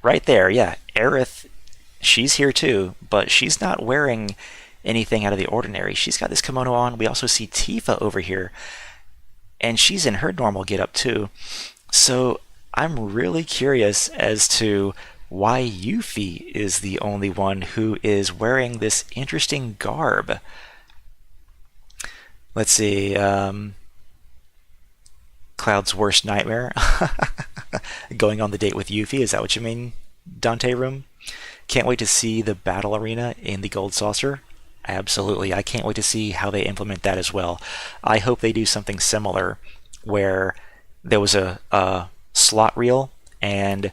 Right there, yeah, Aerith, she's here too, but she's not wearing anything out of the ordinary. She's got this kimono on. We also see Tifa over here, and she's in her normal getup too. So I'm really curious as to why Yuffie is the only one who is wearing this interesting garb. Let's see, Cloud's worst nightmare. Going on the date with Yuffie, is that what you mean, Dante Room? Can't wait to see the battle arena in the Gold Saucer. Absolutely, I can't wait to see how they implement that as well. I hope they do something similar where there was a slot reel, and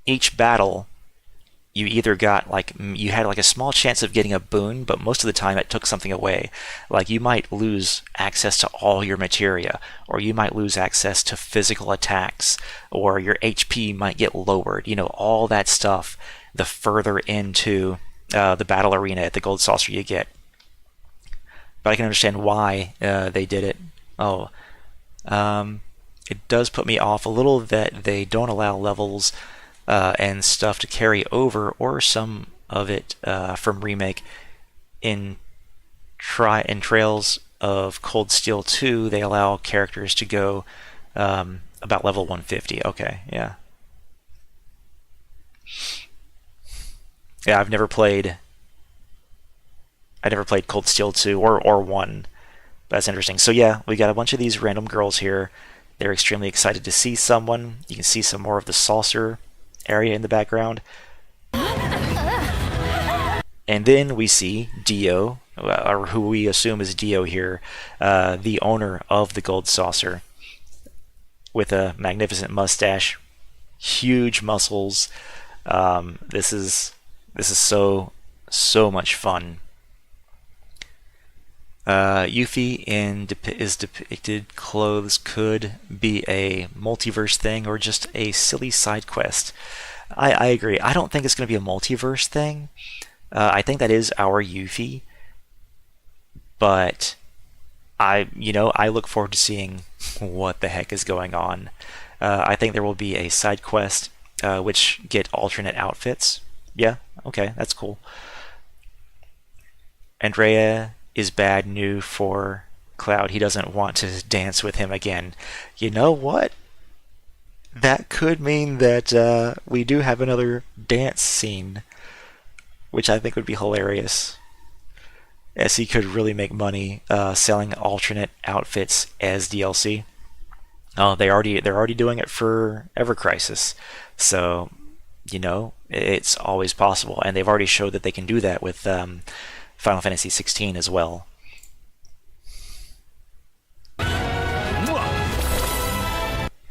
each battle you either got you had a small chance of getting a boon, but most of the time it took something away. Like you might lose access to all your materia, or you might lose access to physical attacks, or your HP might get lowered. All that stuff. The further into the battle arena at the Gold Saucer you get. But I can understand why they did it. It does put me off a little that they don't allow levels and stuff to carry over, or some of it from Remake. In Trails of Cold Steel 2, they allow characters to go about level 150. Okay, yeah. Yeah, I've never played Cold Steel 2 or 1. That's interesting. So yeah, we got a bunch of these random girls here. They're extremely excited to see someone. You can see some more of the saucer area in the background. And then we see Dio, or who we assume is Dio here, the owner of the gold saucer, with a magnificent mustache, huge muscles. This is so much fun. Yuffie is depicted clothes could be a multiverse thing or just a silly side quest. I agree. I don't think it's going to be a multiverse thing. I think that is our Yuffie, but I look forward to seeing what the heck is going on. I think there will be a side quest which get alternate outfits. Yeah, okay, that's cool. Andrea is bad news for Cloud. He doesn't want to dance with him again. You know what? That could mean that we do have another dance scene, which I think would be hilarious, as he could really make money selling alternate outfits as DLC. Oh, they're already doing it for Ever Crisis, so it's always possible, and they've already showed that they can do that with Final Fantasy 16 as well.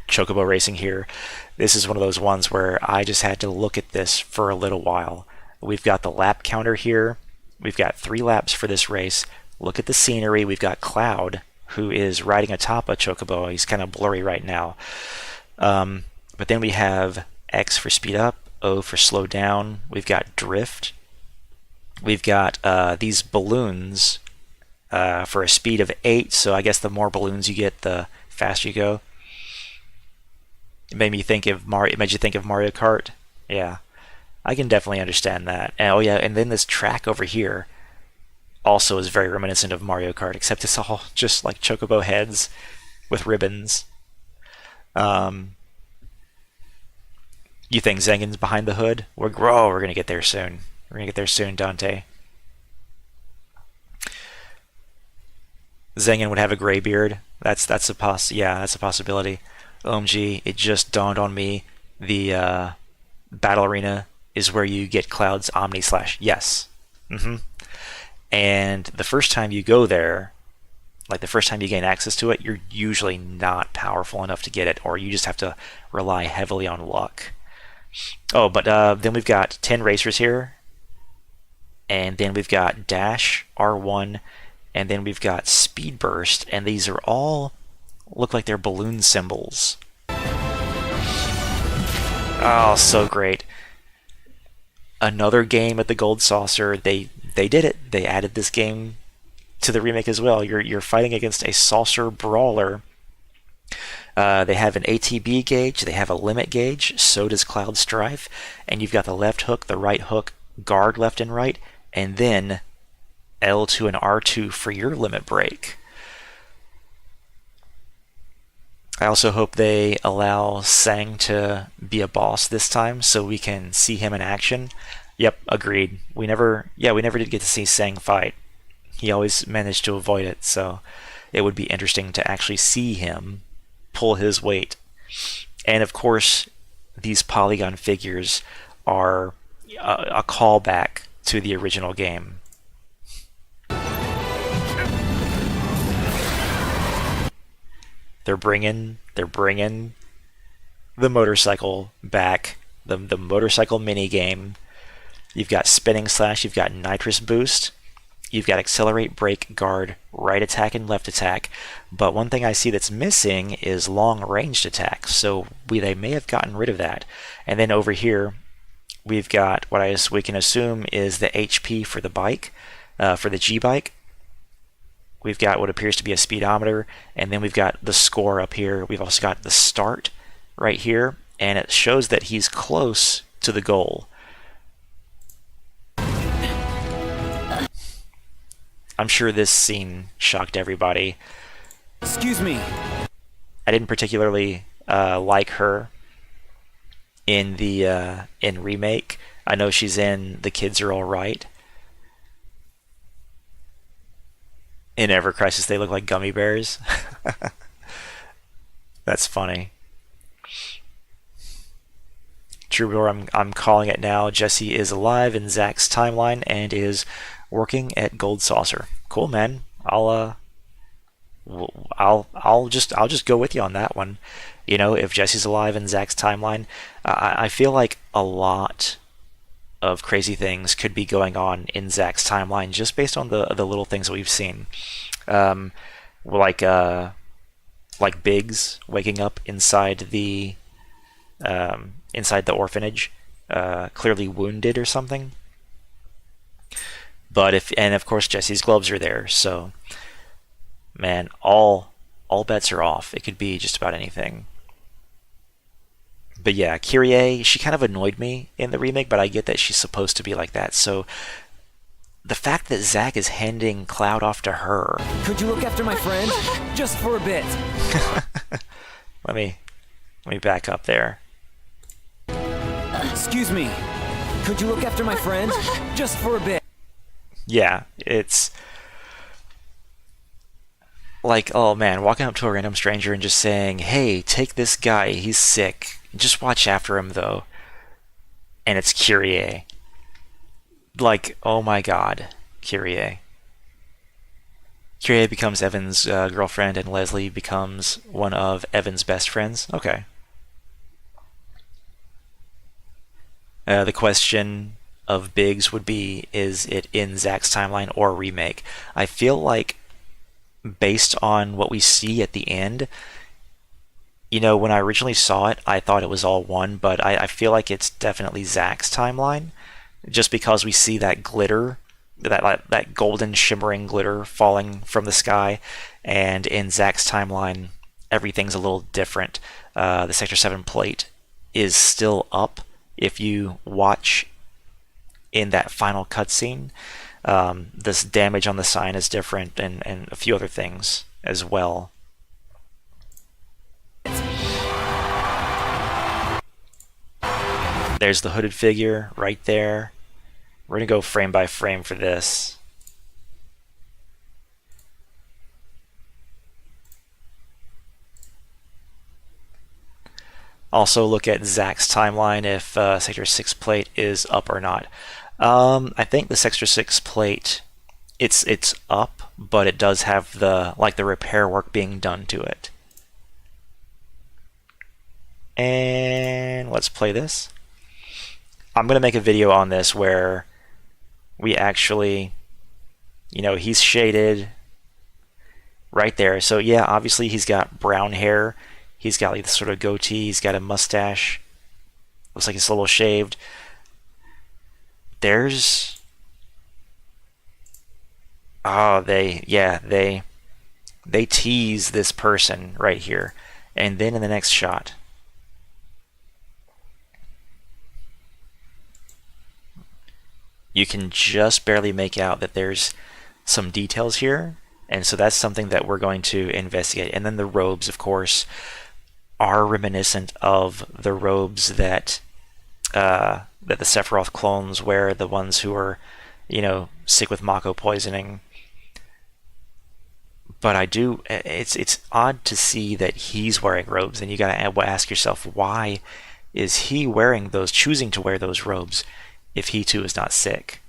Chocobo racing here. This is one of those ones where I just had to look at this for a little while. We've got the lap counter here. We've got 3 laps for this race. Look at the scenery. We've got Cloud, who is riding atop a Chocobo. He's kind of blurry right now. But then we have X for speed up, O for slow down. We've got drift. We've got these balloons for a speed of 8, so I guess the more balloons you get, the faster you go. It made you think of Mario Kart. Yeah, I can definitely understand that. And, oh yeah, and then this track over here also is very reminiscent of Mario Kart, except it's all just like Chocobo heads with ribbons. You think Zengen's behind the hood? We're gonna get there soon. We're gonna get there soon, Dante. Zengen would have a gray beard. That's a possibility. OMG, it just dawned on me. The battle arena is where you get Cloud's Omni Slash. Yes. And the first time you go there, like the first time you gain access to it, you're usually not powerful enough to get it, or you just have to rely heavily on luck. Oh, but then we've got 10 racers here, and then we've got Dash, R1, and then we've got Speed Burst, and these are all look like they're balloon symbols. Oh, so great. Another game at the Gold Saucer. They did it. They added this game to the remake as well. You're fighting against a saucer brawler. They have an ATB gauge, they have a limit gauge, so does Cloud Strife, and you've got the left hook, the right hook, guard left and right, and then L2 and R2 for your limit break. I also hope they allow Sang to be a boss this time so we can see him in action. Yep, agreed. We never did get to see Sang fight. He always managed to avoid it, so it would be interesting to actually see him pull his weight. And of course, these polygon figures are a callback to the original game. They're bringing the motorcycle back, the motorcycle mini game. You've got spinning slash, you've got nitrous boost, you've got accelerate, brake, guard, right attack, and left attack. But one thing I see that's missing is long ranged attack. So they may have gotten rid of that. And then over here, we've got what we can assume is the HP for the bike, for the G bike. We've got what appears to be a speedometer, and then we've got the score up here. We've also got the start right here, and it shows that he's close to the goal. I'm sure this scene shocked everybody. Excuse me. I didn't particularly like her in the in remake. I know she's in The Kids Are All Right. In Ever Crisis, they look like gummy bears. That's funny. Troubadour, I'm calling it now. Jesse is alive in Zach's timeline and is working at Gold Saucer. Cool, man. I'll just go with you on that one. You know, if Jesse's alive in Zach's timeline, I feel like a lot of crazy things could be going on in Zach's timeline just based on the little things that we've seen. Like Biggs waking up inside the orphanage, clearly wounded or something. And of course Jesse's gloves are there, so man, all bets are off. It could be just about anything. But yeah, Kyrie, she kind of annoyed me in the remake, but I get that she's supposed to be like that. So the fact that Zach is handing Cloud off to her. Could you look after my friend? Just for a bit. Let me back up there. Excuse me. Could you look after my friend? Just for a bit. Yeah, it's like, oh man, walking up to a random stranger and just saying, hey, take this guy, he's sick. Just watch after him, though. And it's Kyrie. Like, oh my god, Kyrie. Kyrie becomes Evan's girlfriend, and Leslie becomes one of Evan's best friends. Okay. The question of Biggs would be, is it in Zach's timeline or remake? I feel like, based on what we see at the end, you know, when I originally saw it, I thought it was all one, but I feel like it's definitely Zach's timeline, just because we see that glitter, that golden shimmering glitter falling from the sky, and in Zach's timeline, everything's a little different. The Sector 7 plate is still up if you watch in that final cutscene. This damage on the sign is different, and a few other things as well. There's the hooded figure right there. We're going to go frame by frame for this. Also look at Zach's timeline if Sector 6 plate is up or not. I think the Sector 6 plate, it's up, but it does have the repair work being done to it. And let's play this. I'm going to make a video on this where we actually, you know, he's shaded right there. So yeah, obviously he's got brown hair. He's got like this sort of goatee. He's got a mustache. Looks like it's a little shaved. There's... Oh, they tease this person right here. And then in the next shot, you can just barely make out that there's some details here, and so that's something that we're going to investigate. And then the robes, of course, are reminiscent of the robes that the Sephiroth clones wear, the ones who are, you know, sick with Mako poisoning. But it's odd to see that he's wearing robes, and you gotta ask yourself, why is he wearing those, choosing to wear those robes, if he too is not sick?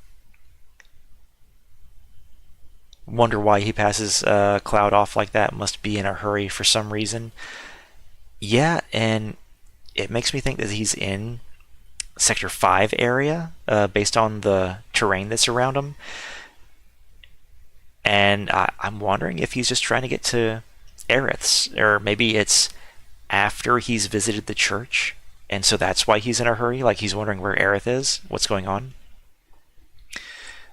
Wonder why he passes Cloud off like that. Must be in a hurry for some reason. Yeah, and it makes me think that he's in Sector 5 area, based on the terrain that's around him. And I'm wondering if he's just trying to get to Aerith's, or maybe it's after he's visited the church, and so that's why he's in a hurry, like he's wondering where Aerith is, what's going on.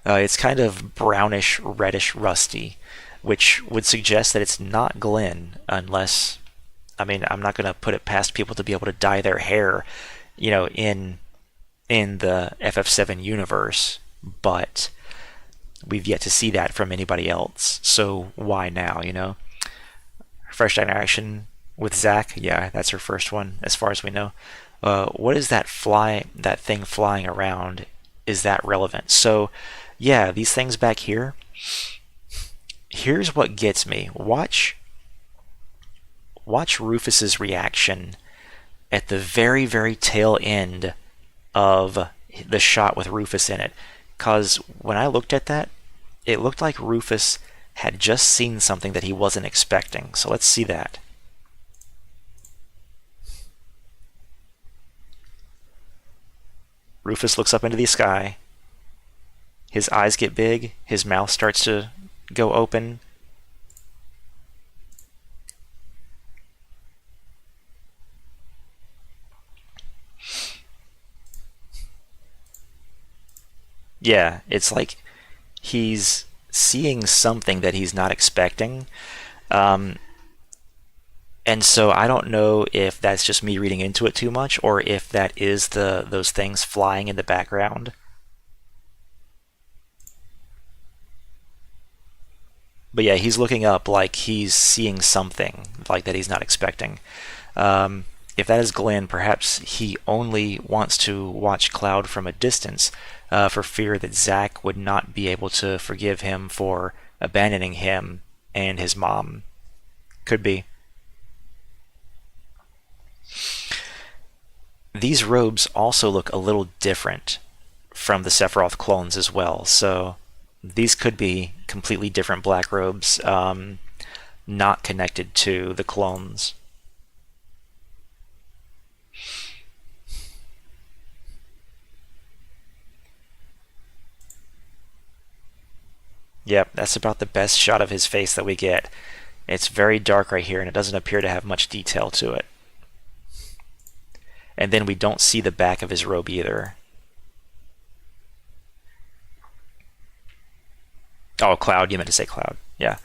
It's kind of brownish, reddish, rusty, which would suggest that it's not Glenn, unless, I mean, I'm not going to put it past people to be able to dye their hair, you know, in the FF7 universe, but We've yet to see that from anybody else, so why now, you know? Fresh interaction with Zack, yeah, that's her first one, as far as we know. What is that thing flying around? Is that relevant? So, yeah, these things back here. Here's what gets me. Watch Rufus's reaction at the very, very tail end of the shot with Rufus in it. Because when I looked at that, it looked like Rufus had just seen something that he wasn't expecting. So let's see that. Rufus looks up into the sky. His eyes get big. His mouth starts to go open. Yeah, it's like he's seeing something that he's not expecting. And so I don't know if that's just me reading into it too much, or if that is those things flying in the background. But yeah, he's looking up like he's seeing something like that he's not expecting. If that is Glenn, perhaps he only wants to watch Cloud from a distance for fear that Zack would not be able to forgive him for abandoning him and his mom. Could be. These robes also look a little different from the Sephiroth clones as well, so these could be completely different black robes, not connected to the clones. Yep, that's about the best shot of his face that we get. It's very dark right here, and it doesn't appear to have much detail to it. And then we don't see the back of his robe either. Oh, Cloud. You meant to say Cloud. Yeah.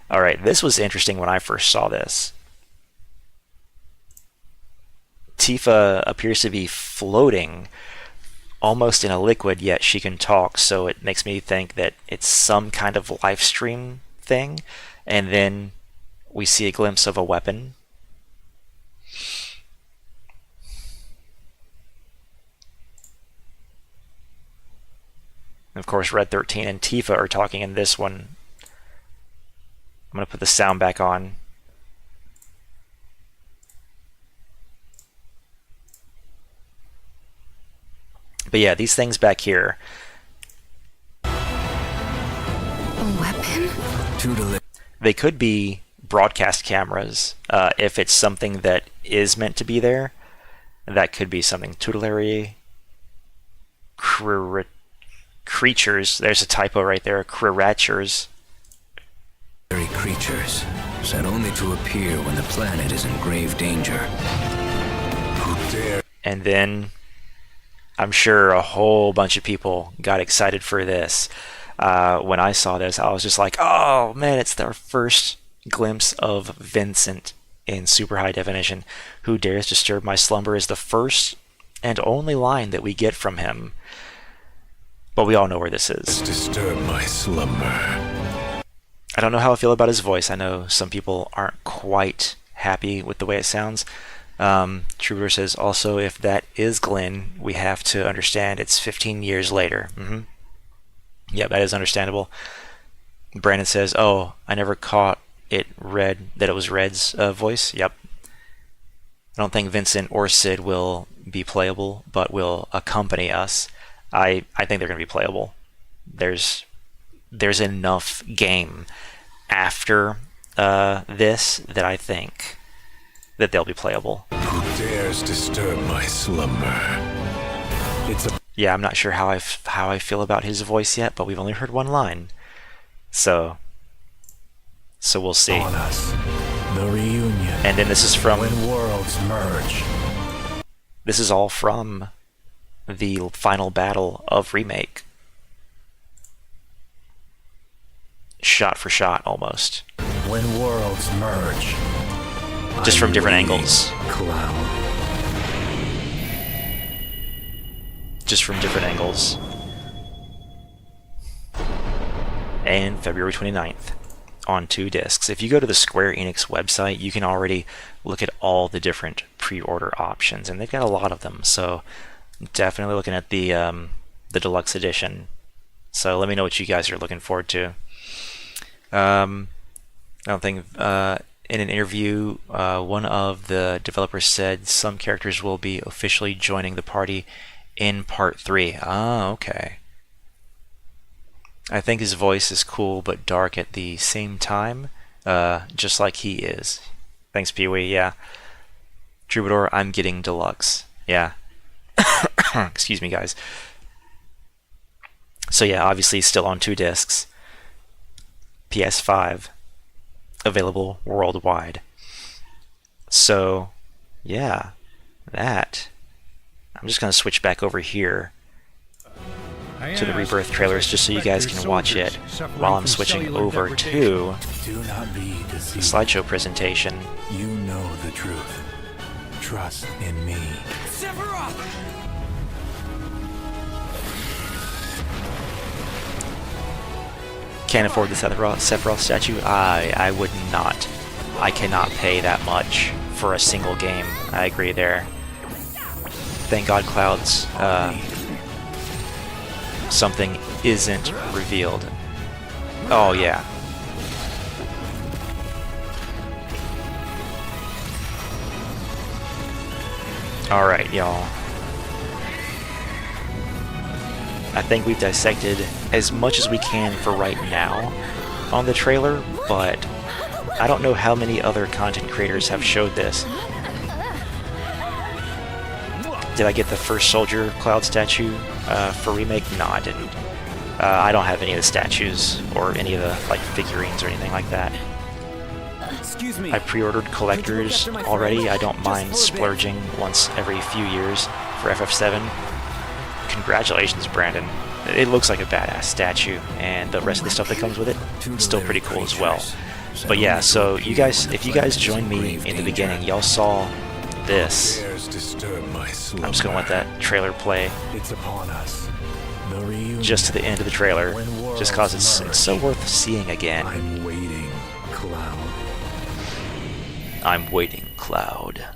Alright, this was interesting when I first saw this. Tifa appears to be floating almost in a liquid, yet she can talk, so it makes me think that it's some kind of live stream thing. And then we see a glimpse of a weapon. Of course, Red 13 and Tifa are talking in this one. I'm going to put the sound back on. But yeah, these things back here. A weapon? They could be broadcast cameras. If it's something that is meant to be there, that could be something. Tutelary creatures. There's a typo right there. Creatures. Creatures set only to appear when the planet is in grave danger. Who dare? And then I'm sure a whole bunch of people got excited for this. When I saw this, I was just like, oh man, it's our first glimpse of Vincent in super high definition. Who dares disturb my slumber is the first and only line that we get from him. But we all know where this is. Disturb my slumber. I don't know how I feel about his voice. I know some people aren't quite happy with the way it sounds. Troubadour says, also, if that is Glenn, we have to understand it's 15 years later. Yeah, that is understandable. Brandon says, oh, I never caught it that it was Red's voice. Yep. I don't think Vincent or Sid will be playable, but will accompany us. I think they're going to be playable. There's enough game after this that I think that they'll be playable. Who dares disturb my slumber? Yeah, I'm not sure how I feel about his voice yet, but we've only heard one line, so we'll see. On us, the reunion. And then this is from when worlds merge. This is all from the final battle of Remake. Shot for shot, almost. When worlds merge. Just from different angles. Cloud. Just from different angles. and February 29th on 2 discs. If you go to the Square Enix website, you can already look at all the different pre-order options, and they've got a lot of them. So definitely looking at the deluxe edition. So let me know what you guys are looking forward to. I don't think in an interview, one of the developers said some characters will be officially joining the party in Part 3. Ah, okay. I think his voice is cool but dark at the same time, just like he is. Thanks, Pee-wee. Yeah. Troubadour, I'm getting deluxe. Yeah. Excuse me, guys. So yeah, obviously still on 2 discs. PS5. Available worldwide. So, yeah. That. I'm just going to switch back over here to the Rebirth trailers just so you guys can watch it while I'm switching over to the slideshow presentation. You know the truth. Trust in me. Can't afford the Sephiroth statue? I would not. I cannot pay that much for a single game. I agree there. Thank God Cloud's something isn't revealed. Oh yeah. Alright, y'all. I think we've dissected as much as we can for right now on the trailer, but I don't know how many other content creators have showed this. Did I get the first Soldier Cloud statue for remake? No, I didn't. I don't have any of the statues or any of the figurines or anything like that. Excuse me. I pre-ordered collectors already. I don't mind splurging once every few years for FF7. Congratulations, Brandon. It looks like a badass statue, and the rest of the stuff that comes with it is still pretty cool as well. But yeah, so you guys, if you guys joined me in the beginning, y'all saw this. I'm just gonna let that trailer play just to the end of the trailer, just cause it's so worth seeing again. I'm waiting, Cloud. I'm waiting, Cloud.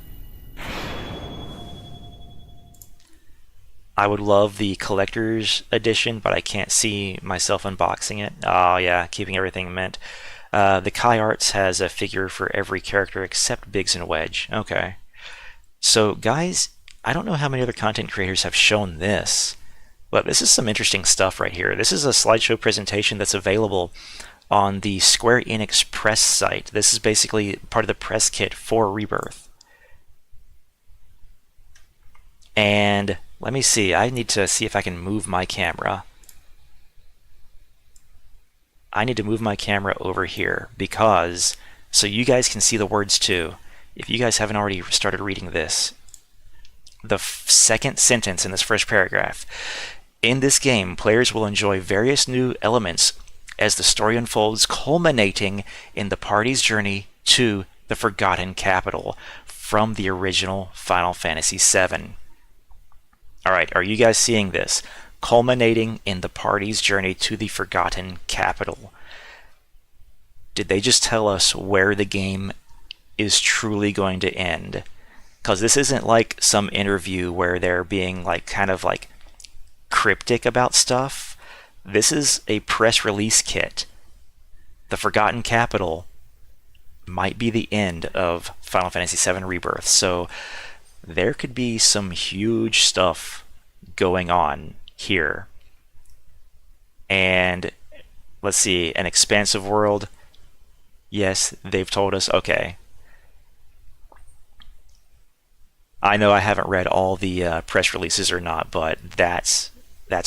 I would love the collector's edition, but I can't see myself unboxing it. Oh yeah, keeping everything mint. The Kai Arts has a figure for every character except Biggs and Wedge. Okay. So guys, I don't know how many other content creators have shown this, but this is some interesting stuff right here. This is a slideshow presentation that's available on the Square Enix press site. This is basically part of the press kit for Rebirth. And let me see, I need to see if I can move my camera. I need to move my camera over here because, so you guys can see the words too. If you guys haven't already started reading this, the second sentence in this first paragraph. In this game, players will enjoy various new elements as the story unfolds, culminating in the party's journey to the Forgotten Capital from the original Final Fantasy VII. Alright, are you guys seeing this? Culminating in the party's journey to the Forgotten Capital. Did they just tell us where the game is truly going to end? Because this isn't like some interview where they're being kind of cryptic about stuff. This is a press release kit. The Forgotten Capital might be the end of Final Fantasy VII Rebirth. So there could be some huge stuff going on here. And let's see, an expansive world. Yes, they've told us. Okay. I know I haven't read all the press releases or not, but that's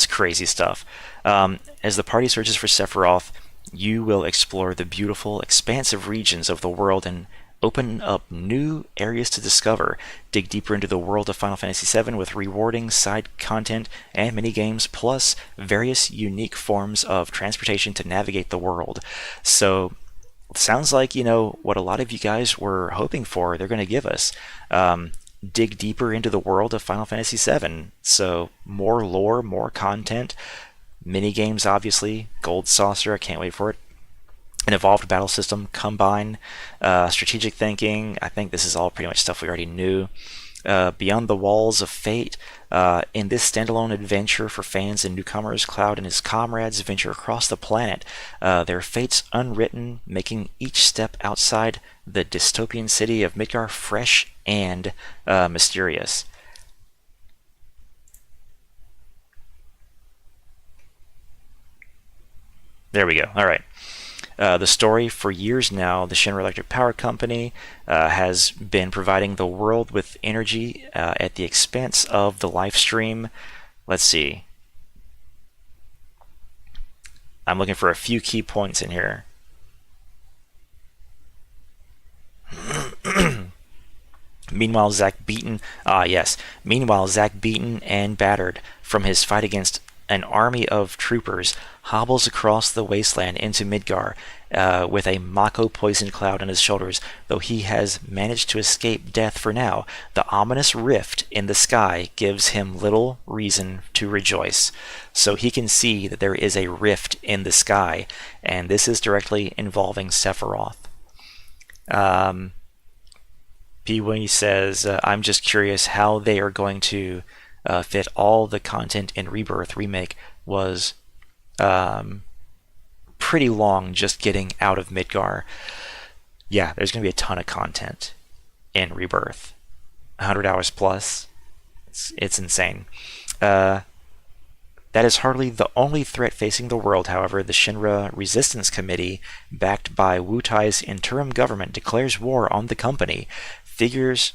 crazy stuff. As the party searches for Sephiroth, you will explore the beautiful, expansive regions of the world and open up new areas to discover. Dig deeper into the world of Final Fantasy VII with rewarding side content and mini-games, plus various unique forms of transportation to navigate the world. So, sounds like, what a lot of you guys were hoping for, they're going to give us. Dig deeper into the world of Final Fantasy VII. So, more lore, more content, Mini games, obviously. Gold Saucer, I can't wait for it. An evolved battle system, Combine, strategic thinking. I think this is all pretty much stuff we already knew. Beyond the Walls of Fate. In this standalone adventure for fans and newcomers, Cloud and his comrades venture across the planet, their fates unwritten, making each step outside the dystopian city of Midgar fresh and mysterious. There we go. All right. The story: for years now, the Shinra Electric Power Company has been providing the world with energy at the expense of the life stream. Let's see. I'm looking for a few key points in here. Meanwhile, Zack beaten and battered from his fight against an army of troopers, hobbles across the wasteland into Midgar with a Mako poisoned Cloud on his shoulders. Though he has managed to escape death for now, the ominous rift in the sky gives him little reason to rejoice. So he can see that there is a rift in the sky, and this is directly involving Sephiroth. P-Wing says, I'm just curious how they are going to fit all the content in Rebirth. Remake was pretty long just getting out of Midgar. Yeah, there's going to be a ton of content in Rebirth. 100 hours plus. It's insane. That is hardly the only threat facing the world, however. The Shinra Resistance Committee, backed by Wutai's interim government, declares war on the company. Figures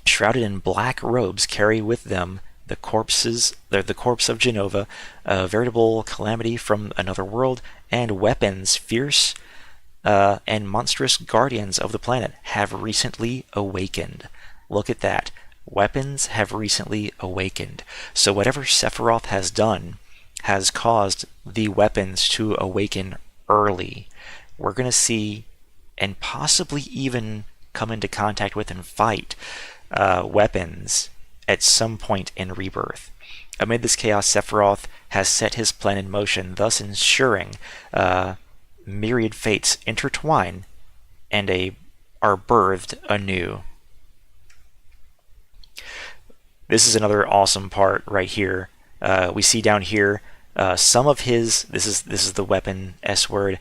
shrouded in black robes carry with them the corpse of Genova, a veritable calamity from another world, and weapons, fierce and monstrous guardians of the planet, have recently awakened. Look at that. Weapons have recently awakened. So whatever Sephiroth has done has caused the weapons to awaken early. We're going to see, and possibly even come into contact with and fight weapons at some point in Rebirth. Amid this chaos, Sephiroth has set his plan in motion, thus ensuring myriad fates intertwine and are birthed anew. This is another awesome part right here. We see down here some of his. This is the weapon S word.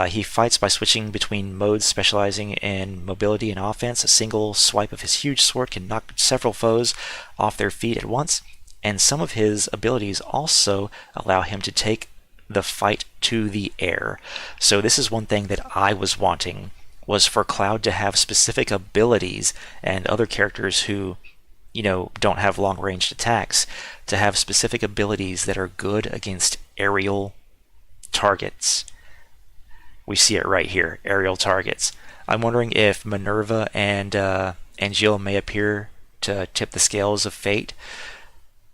He fights by switching between modes, specializing in mobility and offense. A single swipe of his huge sword can knock several foes off their feet at once, and some of his abilities also allow him to take the fight to the air. So this is one thing that I was wanting, was for Cloud to have specific abilities, and other characters who, don't have long-ranged attacks, to have specific abilities that are good against aerial targets. We see it right here, aerial targets. I'm wondering if Minerva and Jill may appear to tip the scales of fate.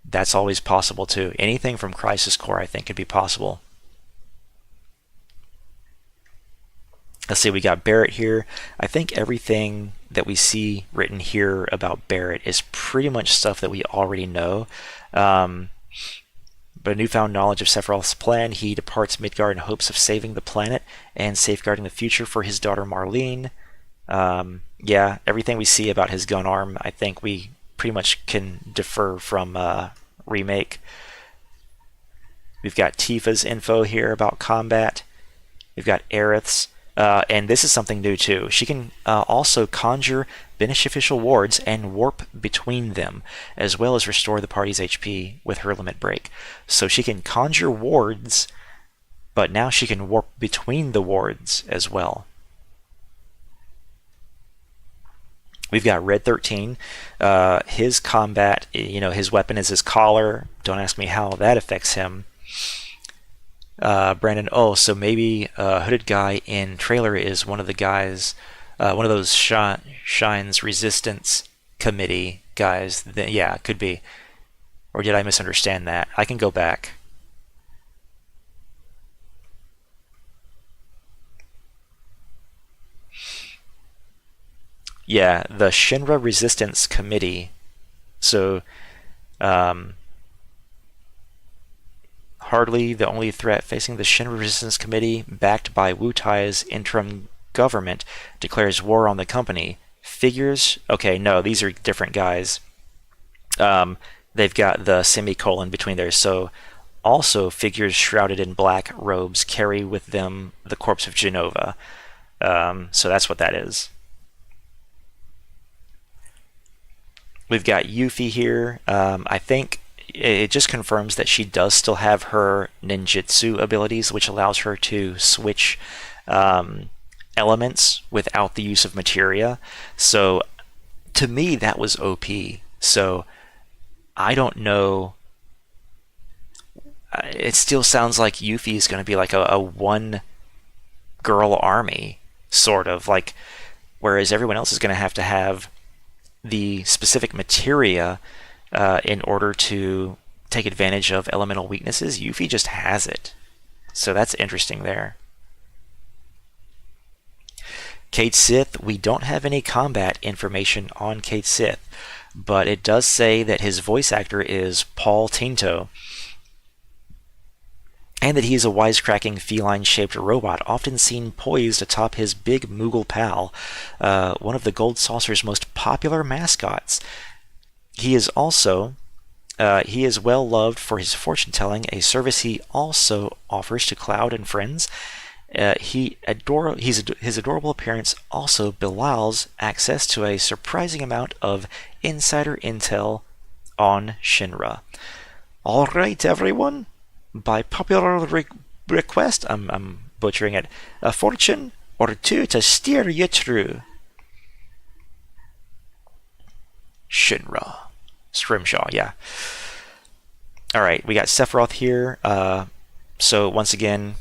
That's always possible too. Anything from Crisis Core, I think, could be possible. Let's see, we got Barrett here. I think everything that we see written here about Barrett is pretty much stuff that we already know. But a newfound knowledge of Sephiroth's plan, he departs Midgard in hopes of saving the planet and safeguarding the future for his daughter Marlene. Yeah, everything we see about his gun arm, I think we pretty much can defer from Remake. We've got Tifa's info here about combat. We've got Aerith's. And this is something new too. She can also conjure beneficial wards and warp between them, as well as restore the party's HP with her limit break. So she can conjure wards, but now she can warp between the wards as well. We've got Red 13. His combat, his weapon is his collar. Don't ask me how that affects him. Brandon, so maybe Hooded Guy in trailer is one of the guys, one of those Shine's Resistance Committee guys. Yeah, could be. Or did I misunderstand that? I can go back. Yeah, the Shinra Resistance Committee. So, hold Hardly the only threat facing the Shinra Resistance Committee, backed by Wu Tai's interim government, declares war on the company. Figures... Okay, no, these are different guys. They've got the semicolon between there. So, also figures shrouded in black robes carry with them the corpse of Genova. So that's what that is. We've got Yuffie here. I think it just confirms that she does still have her ninjutsu abilities, which allows her to switch elements without the use of materia. So to me, that was OP. So I don't know. It still sounds like Yuffie is going to be like a one-girl army, sort of, like, whereas everyone else is going to have the specific materia in order to take advantage of elemental weaknesses. Yuffie just has it. So that's interesting there. Cait Sith, we don't have any combat information on Cait Sith, but it does say that his voice actor is Paul Tinto, and that he is a wisecracking feline-shaped robot, often seen poised atop his big Moogle pal, one of the Gold Saucer's most popular mascots. He is also... he is well loved for his fortune-telling, a service he also offers to Cloud and friends. His adorable appearance also belies access to a surprising amount of insider intel on Shinra. All right, everyone. By popular request, I'm butchering it, a fortune or two to steer you through. Shinra. Scrimshaw, yeah. Alright, we got Sephiroth here. So once again,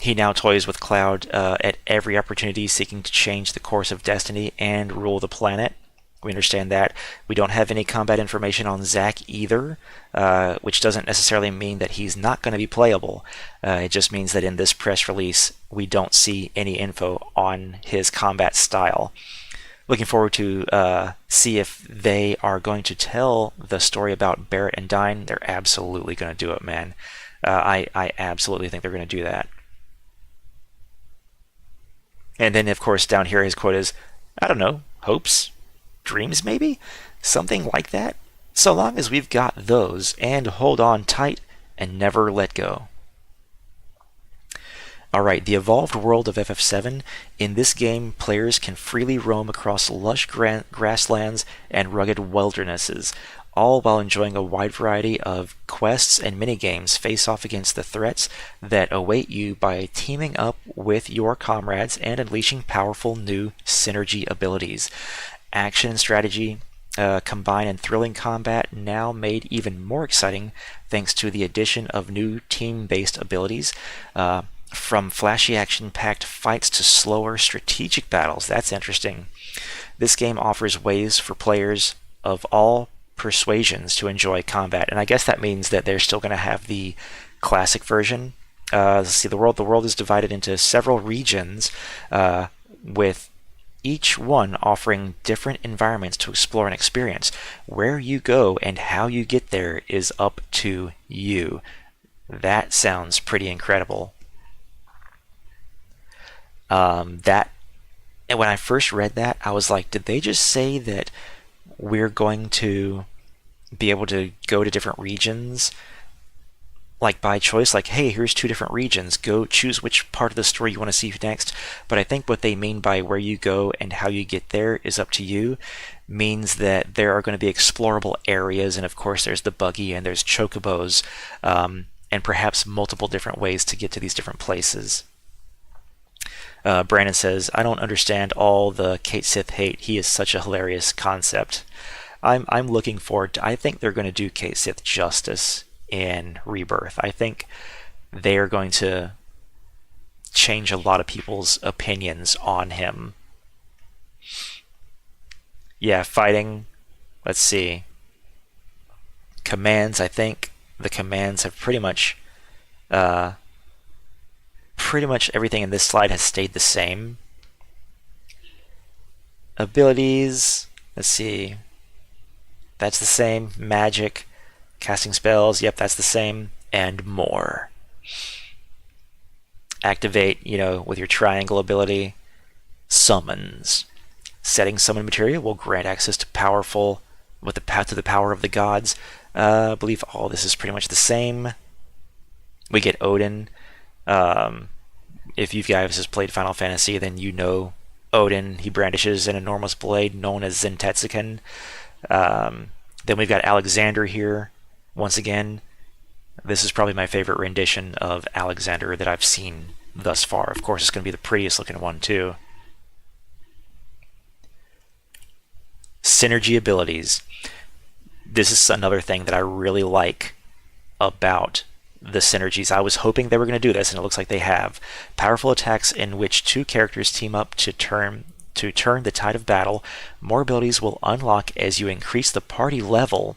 he now toys with Cloud at every opportunity, seeking to change the course of destiny and rule the planet. We understand that. We don't have any combat information on Zack either, which doesn't necessarily mean that he's not going to be playable. It just means that in this press release, we don't see any info on his combat style. Looking forward to see if they are going to tell the story about Barrett and Dyne. They're absolutely going to do it, man. I absolutely think they're going to do that. And then, of course, down here his quote is, I don't know, hopes? Dreams, maybe? Something like that? So long as we've got those, and hold on tight and never let go. Alright, the evolved world of FF7. In this game, players can freely roam across lush grasslands and rugged wildernesses, all while enjoying a wide variety of quests and minigames face off against the threats that await you by teaming up with your comrades and unleashing powerful new synergy abilities. Action and strategy combine in thrilling combat, now made even more exciting thanks to the addition of new team-based abilities. From flashy action-packed fights to slower strategic battles. That's interesting. This game offers ways for players of all persuasions to enjoy combat, and I guess that means that they're still going to have the classic version. Let's see, the world is divided into several regions, with each one offering different environments to explore and experience. Where you go and how you get there is up to you. That sounds pretty incredible. And when I first read that, I was like, did they just say that we're going to be able to go to different regions, like by choice? Like, hey, here's 2 different regions, go choose which part of the story you want to see next. But I think what they mean by where you go and how you get there is up to you means that there are going to be explorable areas, and of course there's the buggy and there's chocobos, and perhaps multiple different ways to get to these different places. Brandon says, I don't understand all the Cait Sith hate. He is such a hilarious concept. I'm looking forward to... I think they're going to do Cait Sith justice in Rebirth. I think they are going to change a lot of people's opinions on him. Yeah, fighting. Let's see. Commands, I think the commands have pretty much everything in this slide has stayed the same. Abilities, let's see. That's the same. Magic, casting spells, yep, that's the same. and more. Activate, with your triangle ability, summons. Setting summon materia will grant access to powerful, with the path to the power of the gods. I believe all this is pretty much the same. We get Odin. If you guys have played Final Fantasy, then you know Odin. He brandishes an enormous blade known as Zentetsuken. Then we've got Alexander here. Once again, this is probably my favorite rendition of Alexander that I've seen thus far. Of course, it's going to be the prettiest looking one too. Synergy abilities. This is another thing that I really like about the synergies. I was hoping they were going to do this, and it looks like they have. Powerful attacks in which two characters team up to turn the tide of battle. More abilities will unlock as you increase the party level,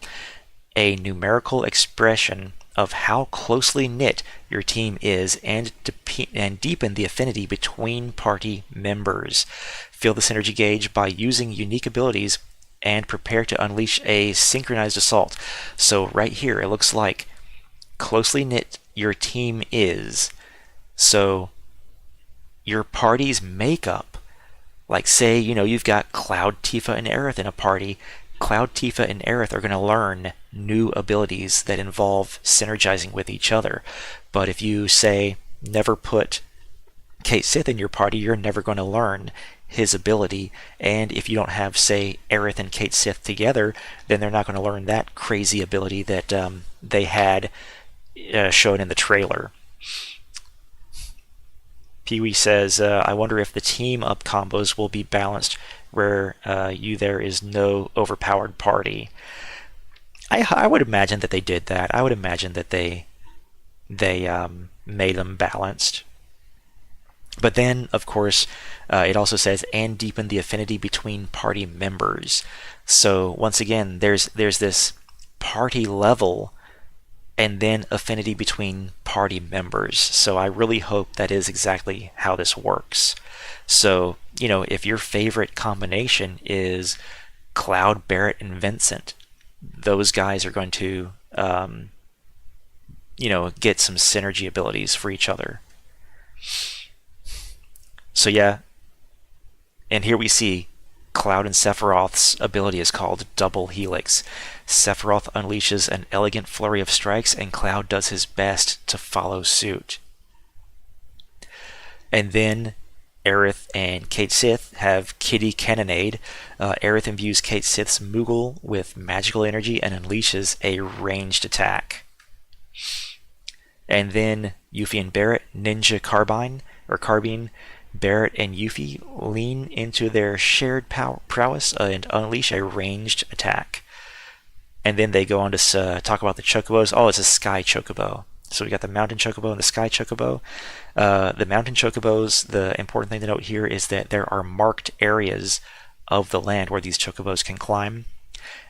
a numerical expression of how closely knit your team is, and deepen the affinity between party members. Fill the synergy gauge by using unique abilities and prepare to unleash a synchronized assault. So right here, it looks like closely knit your team is. So your party's makeup, like say, you've got Cloud, Tifa, and Aerith in a party. Cloud, Tifa, and Aerith are going to learn new abilities that involve synergizing with each other. But if you say never put Kate Sith in your party, you're never going to learn his ability. And if you don't have, say, Aerith and Kate Sith together, then they're not going to learn that crazy ability that they had shown in the trailer. Pee-wee says, I wonder if the team-up combos will be balanced where there is no overpowered party. I would imagine that they did that. I would imagine that they made them balanced. But then, of course, it also says, and deepen the affinity between party members. So once again, there's this party level and then affinity between party members. So I really hope that is exactly how this works. So, if your favorite combination is Cloud, Barrett, and Vincent, those guys are going to, get some synergy abilities for each other. So yeah, and here we see Cloud and Sephiroth's ability is called Double Helix. Sephiroth unleashes an elegant flurry of strikes, and Cloud does his best to follow suit. And then Aerith and Kate Sith have Kitty Cannonade. Aerith imbues Kate Sith's Moogle with magical energy and unleashes a ranged attack. And then Yuffie and Barrett Ninja Carbine. Barrett and Yuffie lean into their shared prowess and unleash a ranged attack. And then they go on to talk about the chocobos. Oh, it's a sky chocobo. So we got the mountain chocobo and the sky chocobo. The mountain chocobos, the important thing to note here is that there are marked areas of the land where these chocobos can climb.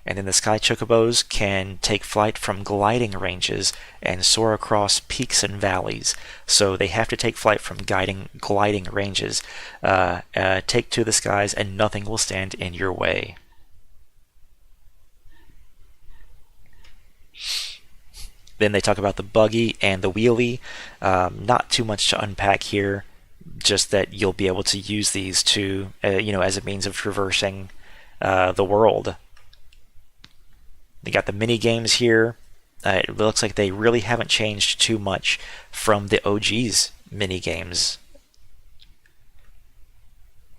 And then the sky chocobos can take flight from gliding ranges and soar across peaks and valleys. So they have to take flight from gliding ranges. Take to the skies and nothing will stand in your way. Then they talk about the buggy and the wheelie. Not too much to unpack here, just that you'll be able to use these to, as a means of traversing the world. They got the mini games here. It looks like they really haven't changed too much from the OG's mini games.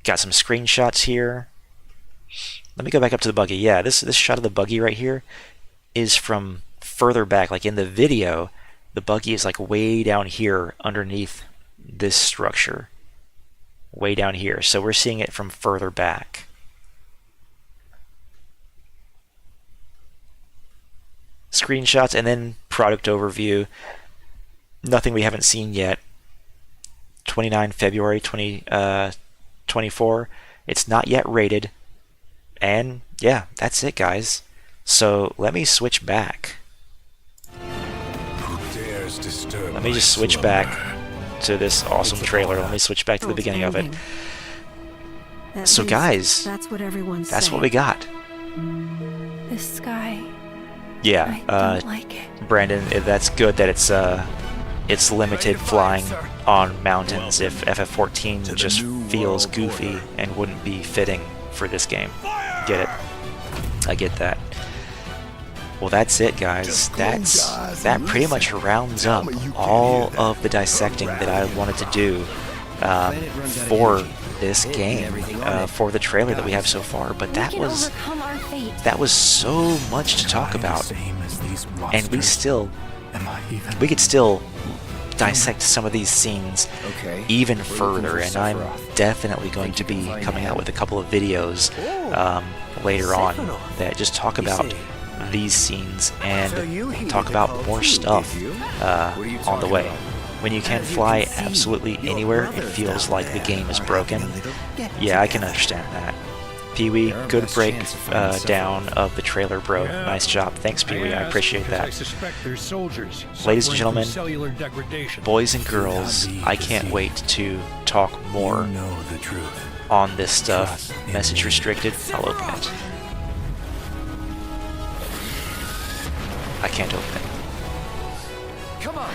Got some screenshots here. Let me go back up to the buggy. Yeah, this shot of the buggy right here is from further back. Like in the video, the buggy is like way down here underneath this structure. Way down here. So we're seeing it from further back. Screenshots and then product overview. Nothing we haven't seen yet. 29 February 2024. It's not yet rated. And yeah, that's it, guys. So let me switch back. Let me just switch back to this awesome trailer. Let me switch back to the beginning of it. So, least, guys, that's what everyone's that's saying. what we got. The sky Yeah, I don't like it. Brandon, that's good that it's limited flying on mountains. If FF14 just feels goofy and wouldn't be fitting for this game. Get it? I get that. Well, that's it, guys. That pretty much rounds up all of the dissecting that I wanted to do for this game, for the trailer that we have so far. But that was so much to talk about, and we could still dissect some of these scenes even further, and I'm definitely going to be coming out with a couple of videos later on that just talk about these scenes and talk about more stuff on the way. When you can fly absolutely anywhere, it feels like the game is broken. Yeah, I can understand that. Pee-wee, good break down of the trailer, bro. Nice job. Thanks, Pee-wee. I appreciate that. Ladies and gentlemen, boys and girls, I can't wait to talk more on this stuff. Message restricted. I'll open it. I can't open it. Come on.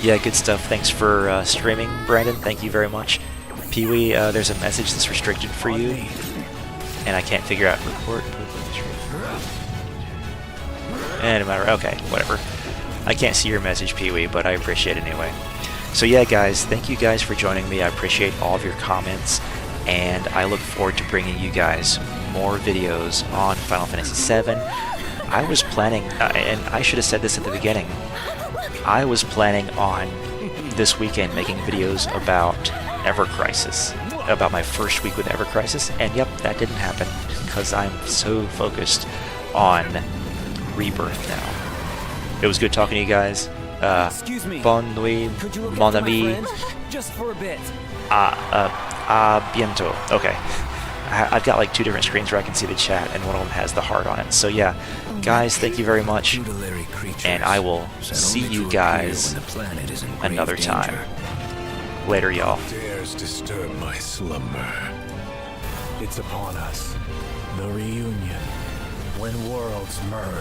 Yeah, good stuff. Thanks for streaming, Brandon. Thank you very much. Pee-wee, there's a message that's restricted for you, and I can't figure out report. No matter. Okay, whatever. I can't see your message, Pee-wee, but I appreciate it anyway. So yeah, guys, thank you guys for joining me. I appreciate all of your comments, and I look forward to bringing you guys more videos on Final Fantasy VII. I was planning, and I should have said this at the beginning, I was planning on this weekend making videos about Ever Crisis, about my first week with Ever Crisis, and yep, that didn't happen because I'm so focused on Rebirth now. It was good talking to you guys. Excuse me. Bonne nuit, Could you look mon after my ami. friend? Just for a bit. Biento. Okay. I've got like two different screens where I can see the chat, and one of them has the heart on it. So yeah, guys, thank you very much, and I will see you guys another time. Later, y'all. Dares disturb my slumber. It's upon us. The reunion. When worlds merge.